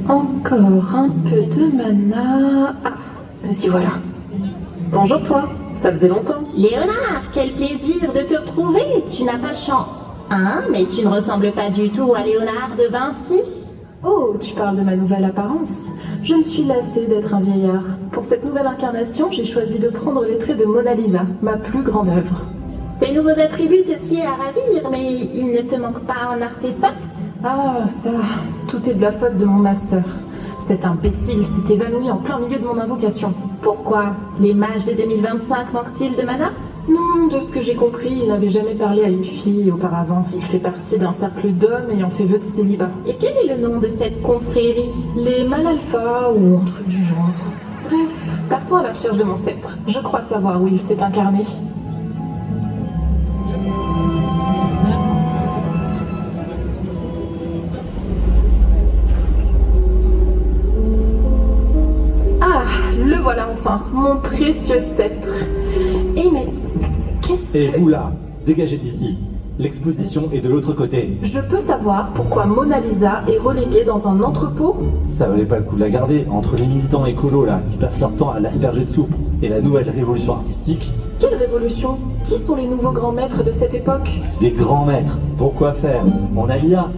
Encore un peu de mana. Ah, nous y voilà. Bonjour toi, ça faisait longtemps. Léonard, quel plaisir de te retrouver. Tu n'as pas le champ. Hein, mais tu ne ressembles pas du tout à Léonard de Vinci. Oh, tu parles de ma nouvelle apparence. Je me suis lassée d'être un vieillard. Pour cette nouvelle incarnation, j'ai choisi de prendre les traits de Mona Lisa, ma plus grande œuvre. Ces nouveaux attributs te sied à ravir, mais il ne te manque pas un artefact? Ah, ça, tout est de la faute de mon master. Cet imbécile s'est évanoui en plein milieu de mon invocation. Pourquoi? Les mages de 2025 manquent-ils de mana? Non, de ce que j'ai compris, il n'avait jamais parlé à une fille auparavant. Il fait partie d'un cercle d'hommes ayant fait vœu de célibat. Et quel est le nom de cette confrérie? Les Malalpha ou un truc du genre. Bref, partons à la recherche de mon sceptre. Je crois savoir où il s'est incarné. Le voilà enfin, mon précieux sceptre. Et mais, qu'est-ce Et que... vous là, dégagez d'ici. L'exposition est de l'autre côté. Je peux savoir pourquoi Mona Lisa est reléguée dans un entrepôt? Ça valait pas le coup de la garder, entre les militants écolos là, qui passent leur temps à l'asperger de soupe, et la nouvelle révolution artistique. Quelle révolution? Qui sont les nouveaux grands maîtres de cette époque? Des grands maîtres, pourquoi faire? On a l'IA.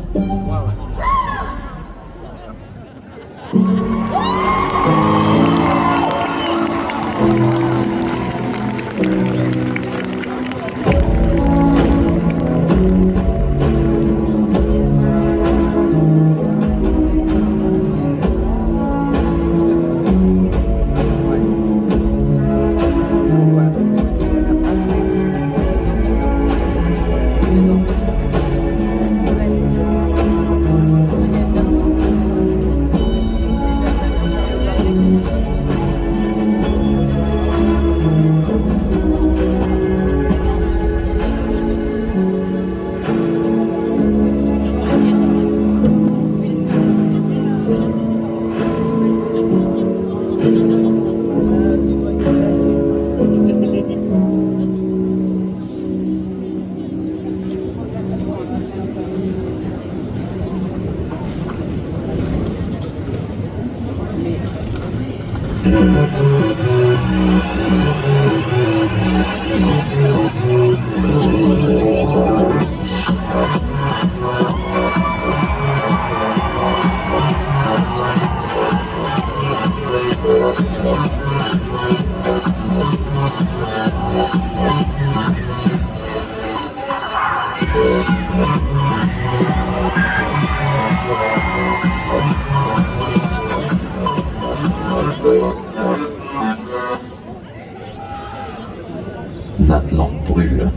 Natlan brûle.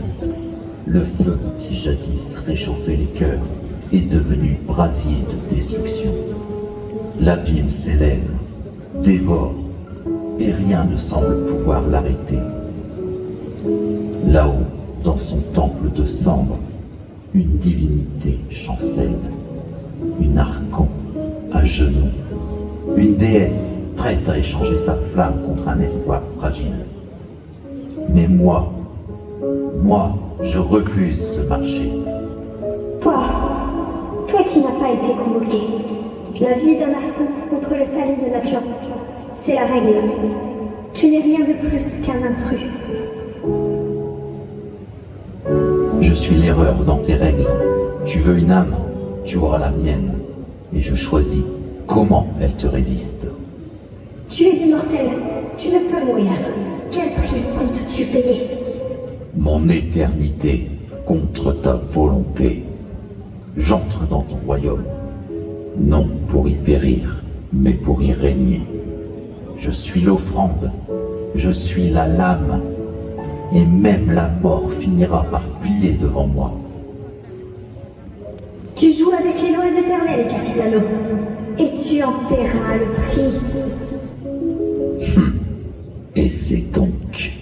Le feu qui jadis réchauffait les cœurs est devenu brasier de destruction. L'abîme s'élève, dévore, et rien ne semble pouvoir l'arrêter. Là-haut, dans son temple de cendres, une divinité chancelle, une archon à genoux, une déesse prête à échanger sa flamme contre un espoir fragile. Mais moi, je refuse ce marché. Toi qui n'as pas été convoqué, la vie d'un archon contre le salut de Natlan, c'est la règle. Tu n'es rien de plus qu'un intrus. Je suis l'erreur dans tes règles. Tu veux une âme, tu auras la mienne. Et je choisis comment elle te résiste. Tu es immortel, tu ne peux mourir. Quel prix comptes-tu payer? Mon éternité contre ta volonté. J'entre dans ton royaume, non pour y périr, mais pour y régner. Je suis l'offrande, je suis la lame, et même la mort finira par plier devant moi. Tu joues avec les lois éternelles, Capitano, et tu en paieras le prix. Et c'est donc...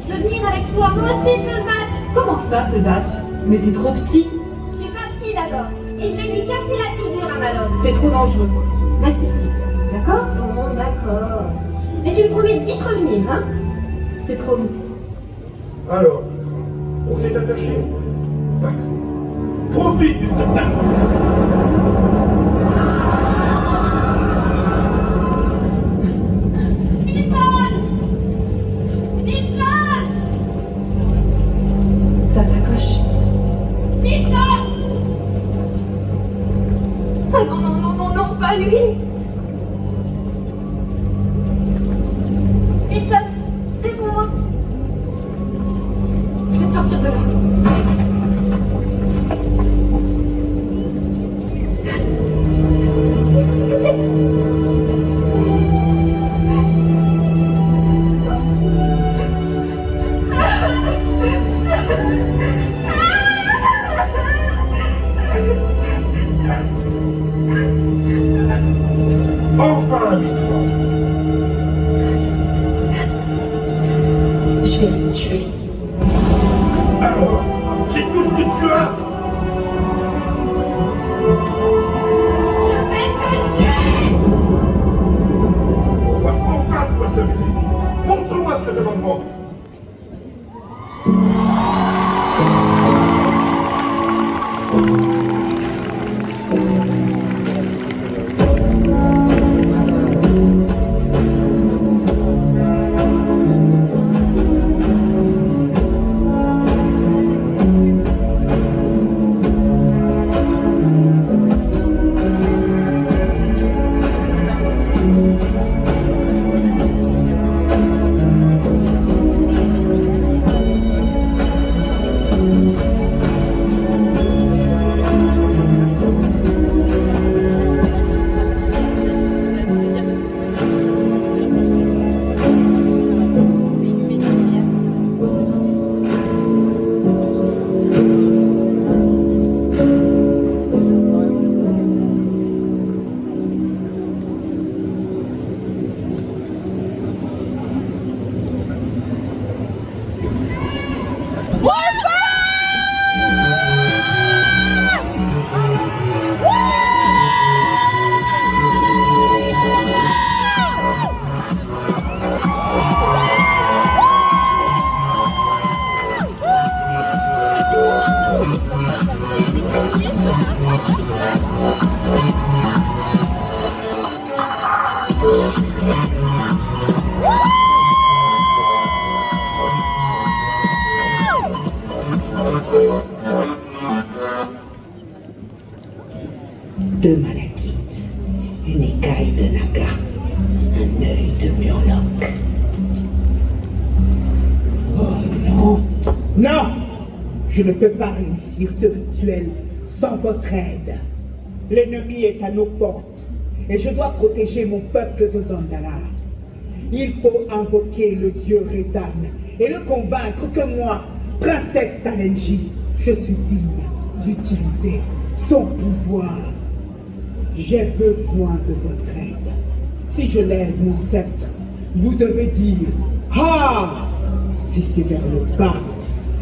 Je veux venir avec toi, moi aussi je veux me battre. Comment ça, te battre? Mais t'es trop petit. Je suis pas petit d'abord, et je vais lui casser la figure à Malone. C'est trop dangereux. Reste ici, d'accord? Bon, d'accord. Mais tu me promets de vite revenir, hein? C'est promis. Alors, on s'est attaché. Parfait. Profite d'une attaque. Ça s'accroche. Milton! Ah non, non, non, non, non, pas lui! Milton, fais pour moi! Je vais te sortir de là. Deux malachites, une écaille de naga, un œil de murloc. Oh non! Non! Je ne peux pas réussir ce rituel sans votre aide. L'ennemi est à nos portes et je dois protéger mon peuple de Zandalar. Il faut invoquer le dieu Rezan et le convaincre que moi, princesse Talenji, je suis digne d'utiliser son pouvoir. J'ai besoin de votre aide. Si je lève mon sceptre, vous devez dire « Ha !» Si c'est vers le bas,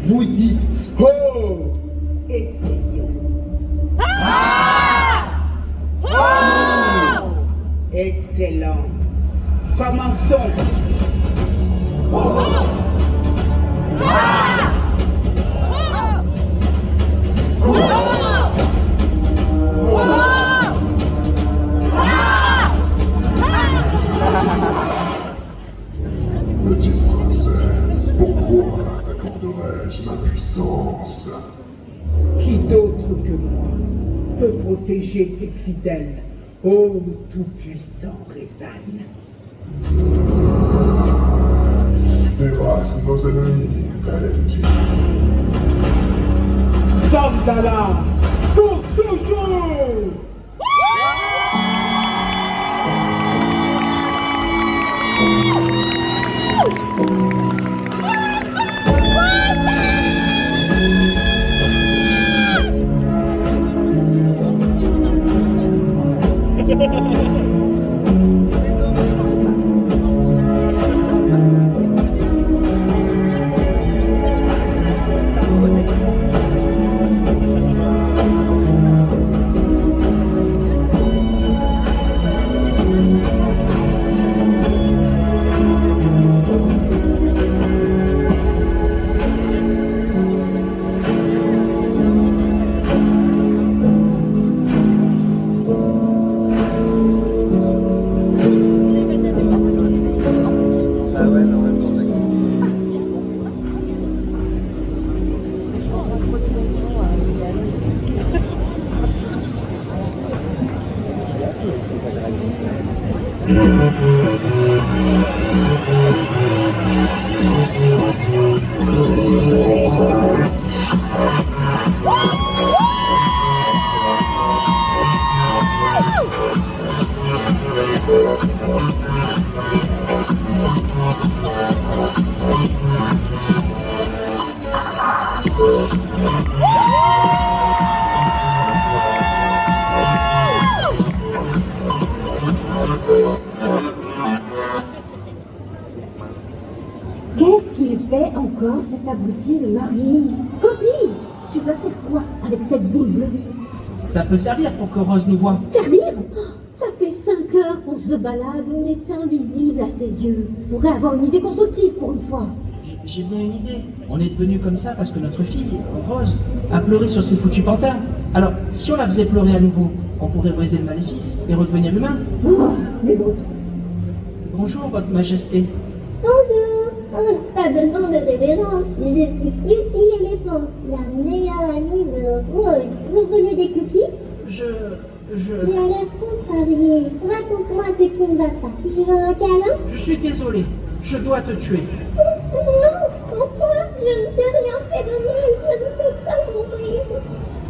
vous dites « Ho !» Essayons. Excellent. Commençons. Petite princesse, pourquoi t'accorderais-je ma puissance? Qui d'autre que moi peut protéger tes fidèles, ô tout-puissant Rezan? Terrasse nos ennemis, Talenji. Zandalar, pour toujours! Qu'est-ce qu'il fait encore, cet abruti de Marguerite? Cody, tu vas faire quoi avec cette boule bleue? Ça peut servir pour que Rose nous voie. Servir? Ça fait 5 heures qu'on se balade, on est invisible à ses yeux. On pourrait avoir une idée constructive pour une fois. J'ai bien une idée. On est devenu comme ça parce que notre fille, Rose, a pleuré sur ses foutus panthères. Alors, si on la faisait pleurer à nouveau, on pourrait briser le maléfice et redevenir humain. Oh, les beaux. Bonjour, votre majesté. Bonjour. Oh, pas besoin de révérence. Je suis Cutie l'éléphant, la meilleure amie de Rose. Vous voulez des cookies? Tu as l'air contrarié. Raconte-moi ce qui ne va pas. Tu veux un câlin? Je suis désolé. Je dois te tuer. Non, pourquoi? Je ne t'ai rien fait de mal. Je ne peux pas mourir.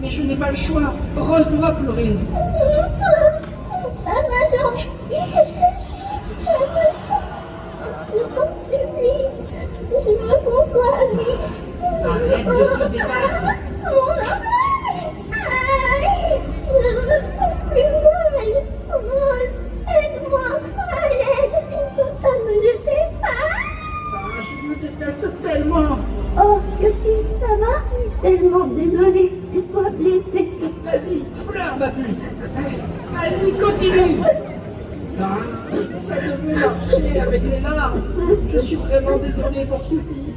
Mais je n'ai pas le choix. Rose doit pleurer. Pas ma chance. Je t'en supplie. Je me conçois à lui. Arrête de te débattre. Mon oreille. Aïe. Je ne me sens plus mal. Rose, aide-moi. À l'aide. Tu ne peux pas me jeter. Je me déteste tellement. Oh, Cutie, ça va? Tellement désolée, tu sois blessée. Vas-y, pleure ma puce. Vas-y, continue. Ça devait marcher avec les larmes. Je suis vraiment désolée pour Cutie.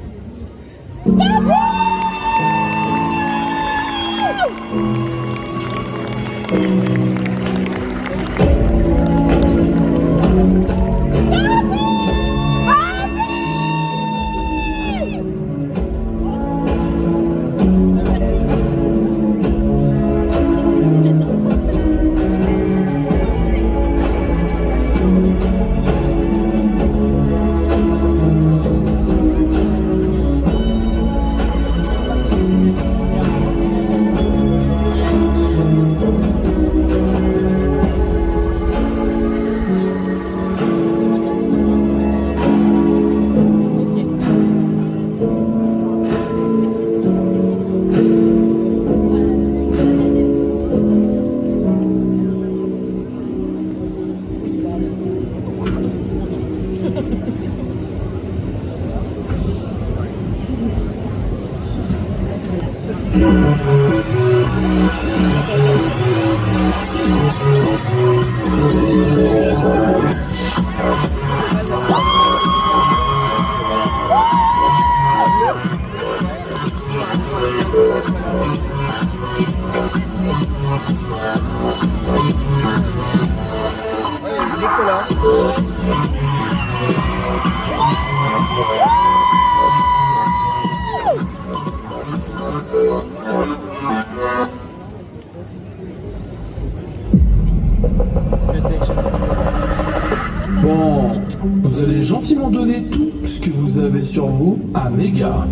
Bon, vous allez gentiment donner tout ce que vous avez sur vous à mes gars.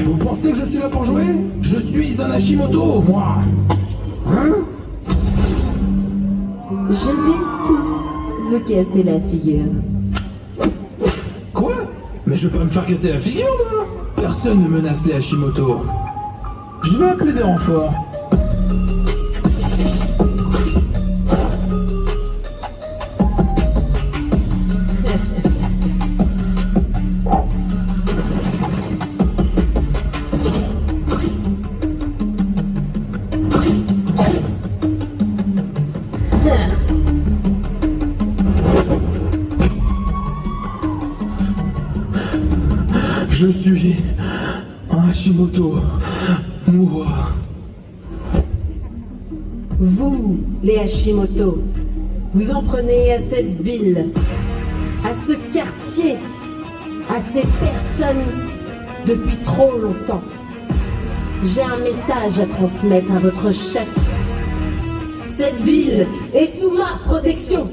Vous pensez que je suis là pour jouer? Je suis un Hashimoto, moi. Hein? Je vais tous vous casser la figure. Quoi? Mais je vais pas me faire casser la figure, moi. Personne ne menace les Hashimoto. Je vais appeler des renforts. Je suis un Hashimoto. Moi. Vous, les Hashimoto, vous en prenez à cette ville, à ce quartier, à ces personnes depuis trop longtemps. J'ai un message à transmettre à votre chef. Cette ville est sous ma protection.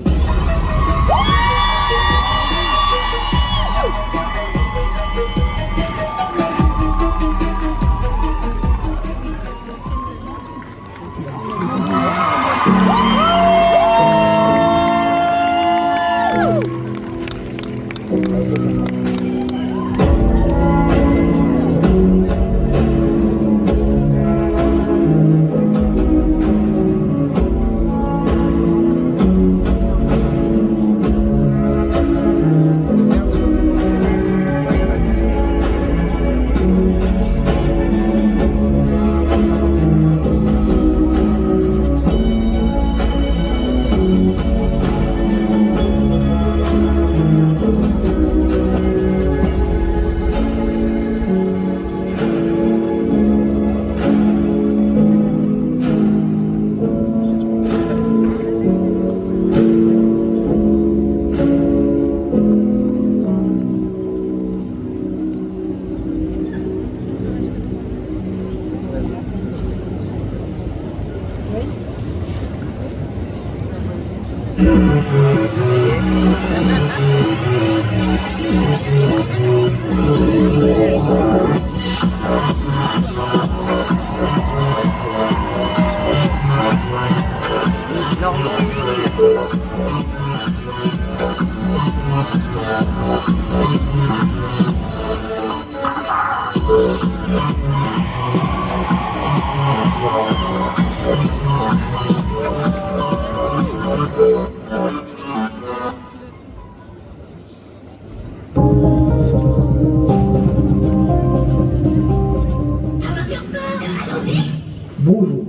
Bonjour,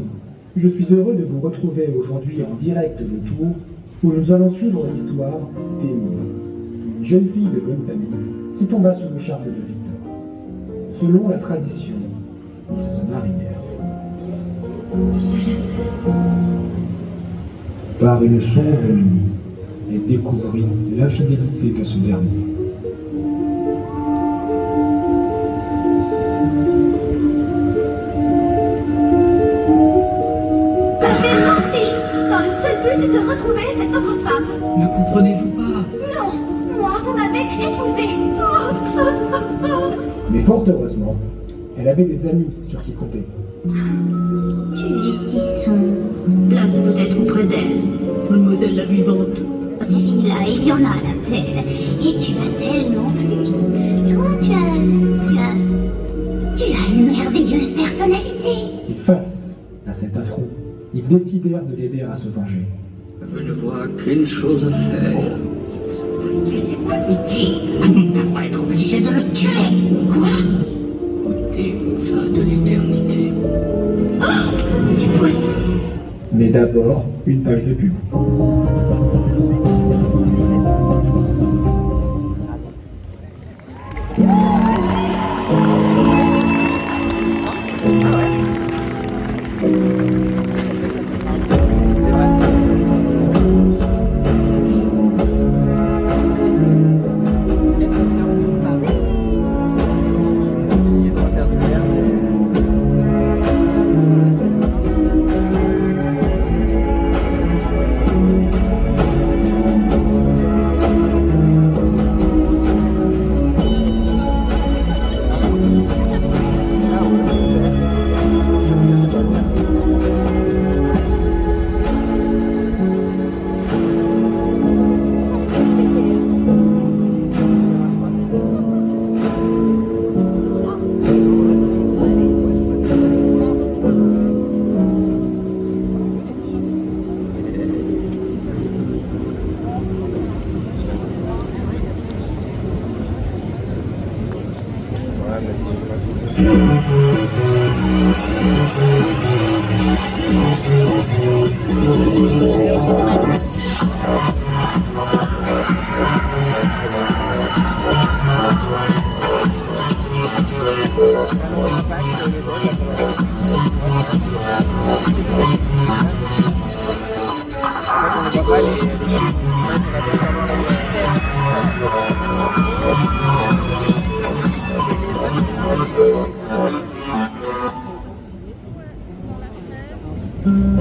je suis heureux de vous retrouver aujourd'hui en direct de Tours, où nous allons suivre l'histoire d'Émile, une jeune fille de bonne famille qui tomba sous le charme de Victor. Selon la tradition, ils se marièrent. Par une sombre nuit, elle découvrit l'infidélité de ce dernier. Dans le seul but de retrouver cette autre femme. Ne comprenez-vous pas? Non, moi, vous m'avez épousée. Mais fort heureusement, elle avait des amis sur qui compter. Tu es si sombre. Place peut-être auprès d'elle. Mademoiselle la vivante. Ces filles-là, il y en a à la telle. Et tu as tellement plus. Toi, tu as une merveilleuse personnalité. Et face à cet affront, ils décidèrent de l'aider à se venger. Je ne vois qu'une chose à faire. Laissez-moi lutter. On va être obligé de le tuer. Quoi? Ôtez ça de d'abord une page de pub.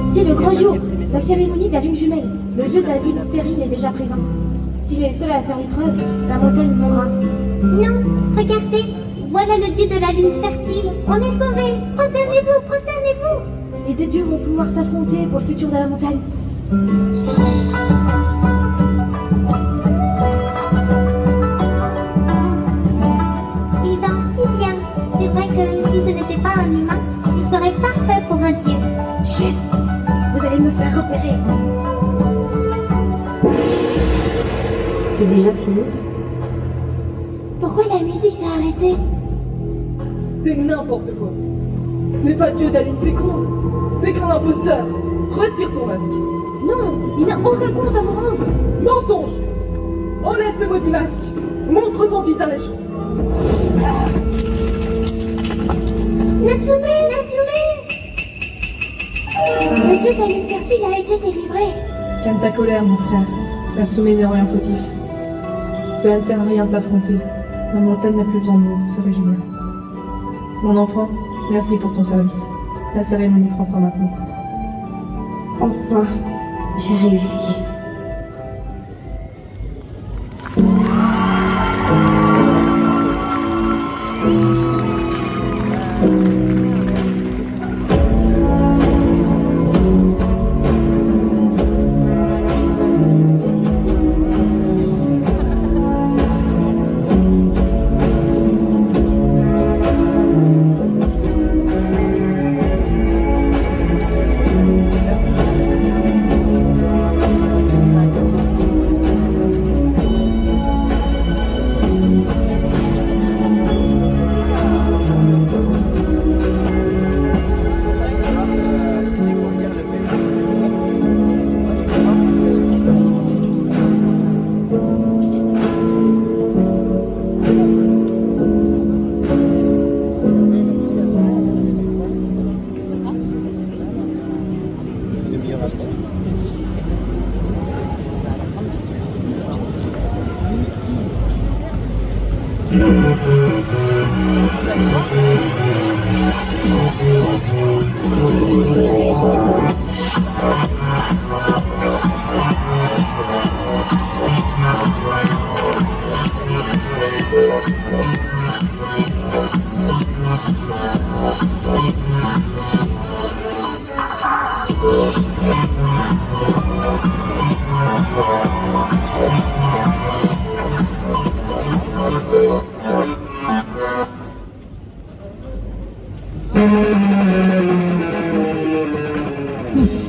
C'est le grand jour, la cérémonie de la lune jumelle. Le dieu de la lune stérile est déjà présent. S'il est le seul à faire l'épreuve, la montagne mourra. Non, regardez, voilà le dieu de la lune fertile. On est sauvés. Prosternez-vous, prosternez-vous. Les deux dieux vont pouvoir s'affronter pour le futur de la montagne. Il danse si bien. C'est vrai que si ce n'était pas un humain, il serait parfait pour un dieu. Chut! Vous allez me faire repérer. C'est déjà fini? Pourquoi la musique s'est arrêtée? C'est n'importe quoi. Ce n'est pas le dieu de la lune féconde. Ce n'est qu'un imposteur. Retire ton masque. Non, il n'a aucun compte à vous rendre. Mensonge! Enlève ce maudit masque. Montre ton visage. Natsume, Natsume! Le dieu de la lune fertile a été délivré. Calme ta colère, mon frère. Natsume n'est rien fautif. Cela ne sert à rien de s'affronter. La montagne n'a plus besoin de nous pour se régénérer. Mon enfant, merci pour ton service. La cérémonie prend fin maintenant. Enfin, j'ai réussi.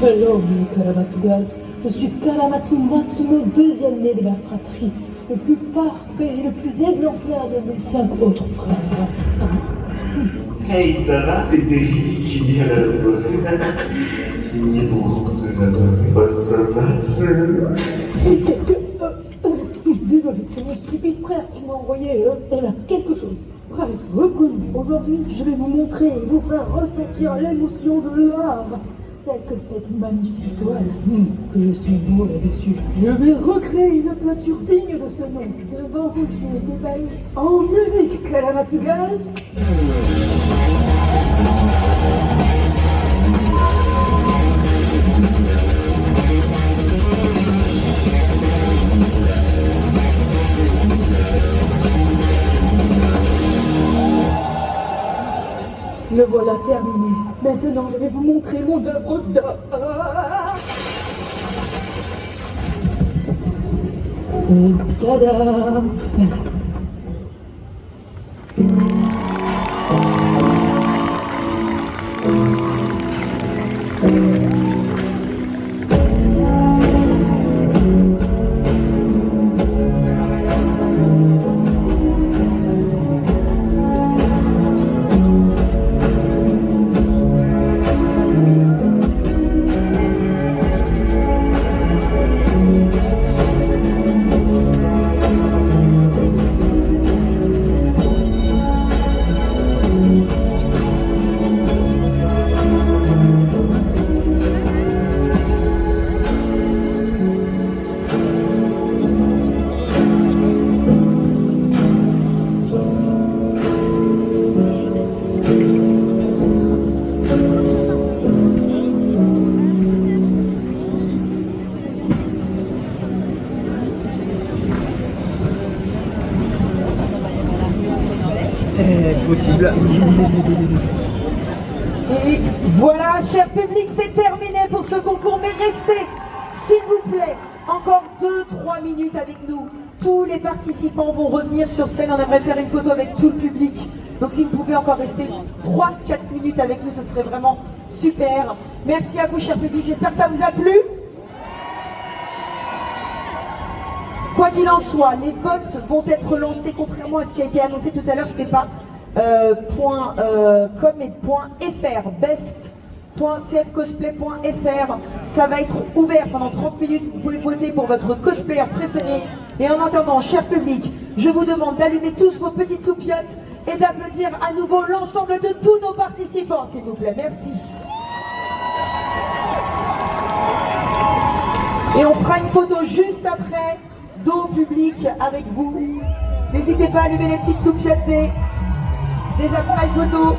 Hello, Karamatsugas. Je suis Karamatsu Matsuno, deuxième né de la fratrie, le plus parfait et le plus exemplaire de mes 5 autres frères. Hey, ça va? T'étais ridicule à la soirée. Signé ton entraîneur. Bah, ça va, Qu'est-ce que... Désolé, c'est mon stupide frère qui m'a envoyé quelque chose. Bref, reprenons. Aujourd'hui, je vais vous montrer et vous faire ressentir l'émotion de l'art. Telle que cette magnifique toile, que je suis beau là-dessus. Je vais recréer une peinture digne de ce nom, devant vos yeux ébahis, en musique, Calamity Girls. Le voilà terminé. Maintenant, je vais vous montrer mon œuvre d'art. Et tada! Possible. Et voilà, cher public, c'est terminé pour ce concours, mais restez, s'il vous plaît, encore 2-3 minutes avec nous. Tous les participants vont revenir sur scène, on aimerait faire une photo avec tout le public. Donc si vous pouvez encore rester 3-4 minutes avec nous, ce serait vraiment super. Merci à vous, cher public, j'espère que ça vous a plu. Quoi qu'il en soit, les votes vont être lancés, contrairement à ce qui a été annoncé tout à l'heure, ce n'est pas .com et .fr, best.cfcosplay.fr. Ça va être ouvert pendant 30 minutes, vous pouvez voter pour votre cosplayer préféré. Et en attendant, cher public, je vous demande d'allumer tous vos petites loupiottes et d'applaudir à nouveau l'ensemble de tous nos participants, s'il vous plaît. Merci. Et on fera une photo juste après, dos au public avec vous. N'hésitez pas à allumer les petites loupiottes des appareils photo.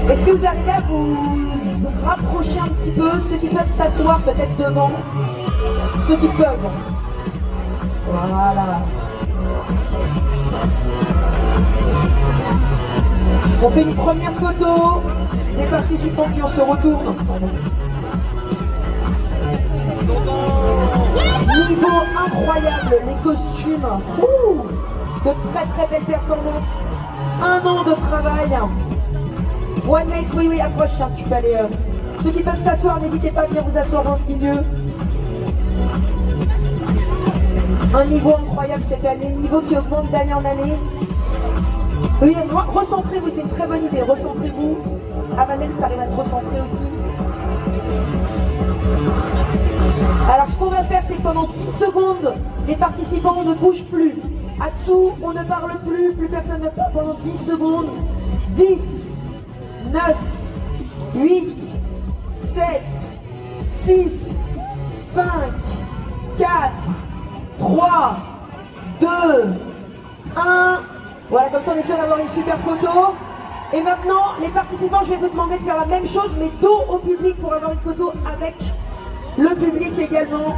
Est-ce que vous arrivez à vous rapprocher un petit peu? Ceux qui peuvent s'asseoir peut-être devant. Ceux qui peuvent. Voilà. On fait une première photo des participants qui on se retourne. Niveau incroyable, les costumes. De très très belles performances. 1 an de travail. One Mates, oui, approche, tu peux aller. Ceux qui peuvent s'asseoir, n'hésitez pas à venir vous asseoir dans le milieu. Un niveau incroyable cette année, niveau qui augmente d'année en année. Oui, recentrez-vous, c'est une très bonne idée, recentrez-vous. Amanel, ça arrive à te recentrer aussi. Alors ce qu'on va faire, c'est que pendant 10 secondes, les participants ne bougent plus. Atsu, on ne parle plus, plus personne ne parle pendant 10 secondes. 10, 9, 8, 7, 6, 5, 4, 3, 2, 1. Voilà, comme ça on est sûr d'avoir une super photo. Et maintenant, les participants, je vais vous demander de faire la même chose, mais dos au public pour avoir une photo avec le public également.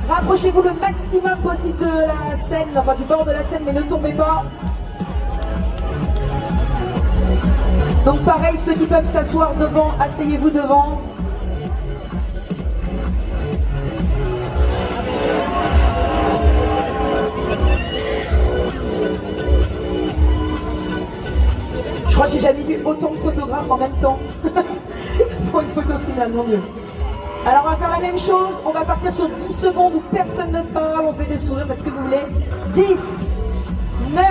Rapprochez-vous le maximum possible de la scène, enfin du bord de la scène, mais ne tombez pas. Donc pareil, ceux qui peuvent s'asseoir devant, asseyez-vous devant. Je crois que j'ai jamais vu autant de photographes en même temps. pour une photo finale, mon Dieu. Alors on va faire la même chose, on va partir sur 10 secondes où personne ne parle, on fait des sourires, faites ce que vous voulez. 10, 9,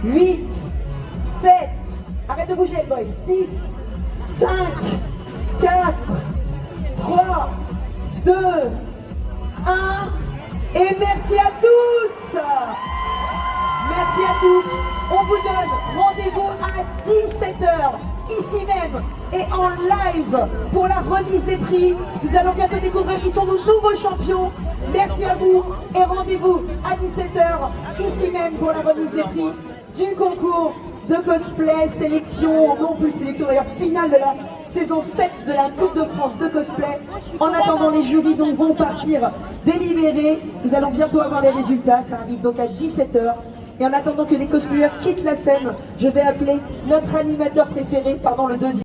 8, 7, arrête de bouger boy, 6, 5, 4, 3, 2, 1, et merci à tous. Merci à tous, on vous donne rendez-vous à 17h. Ici même et en live pour la remise des prix. Nous allons bientôt découvrir qui sont nos nouveaux champions. Merci à vous et rendez-vous à 17h ici même pour la remise des prix du concours de cosplay, sélection, non plus sélection d'ailleurs, finale de la saison 7 de la Coupe de France de cosplay. En attendant, les jurys donc vont partir délibérer. Nous allons bientôt avoir les résultats, ça arrive donc à 17h. Et en attendant que les cosplayers quittent la scène, je vais appeler notre animateur préféré, pardon, le deuxième.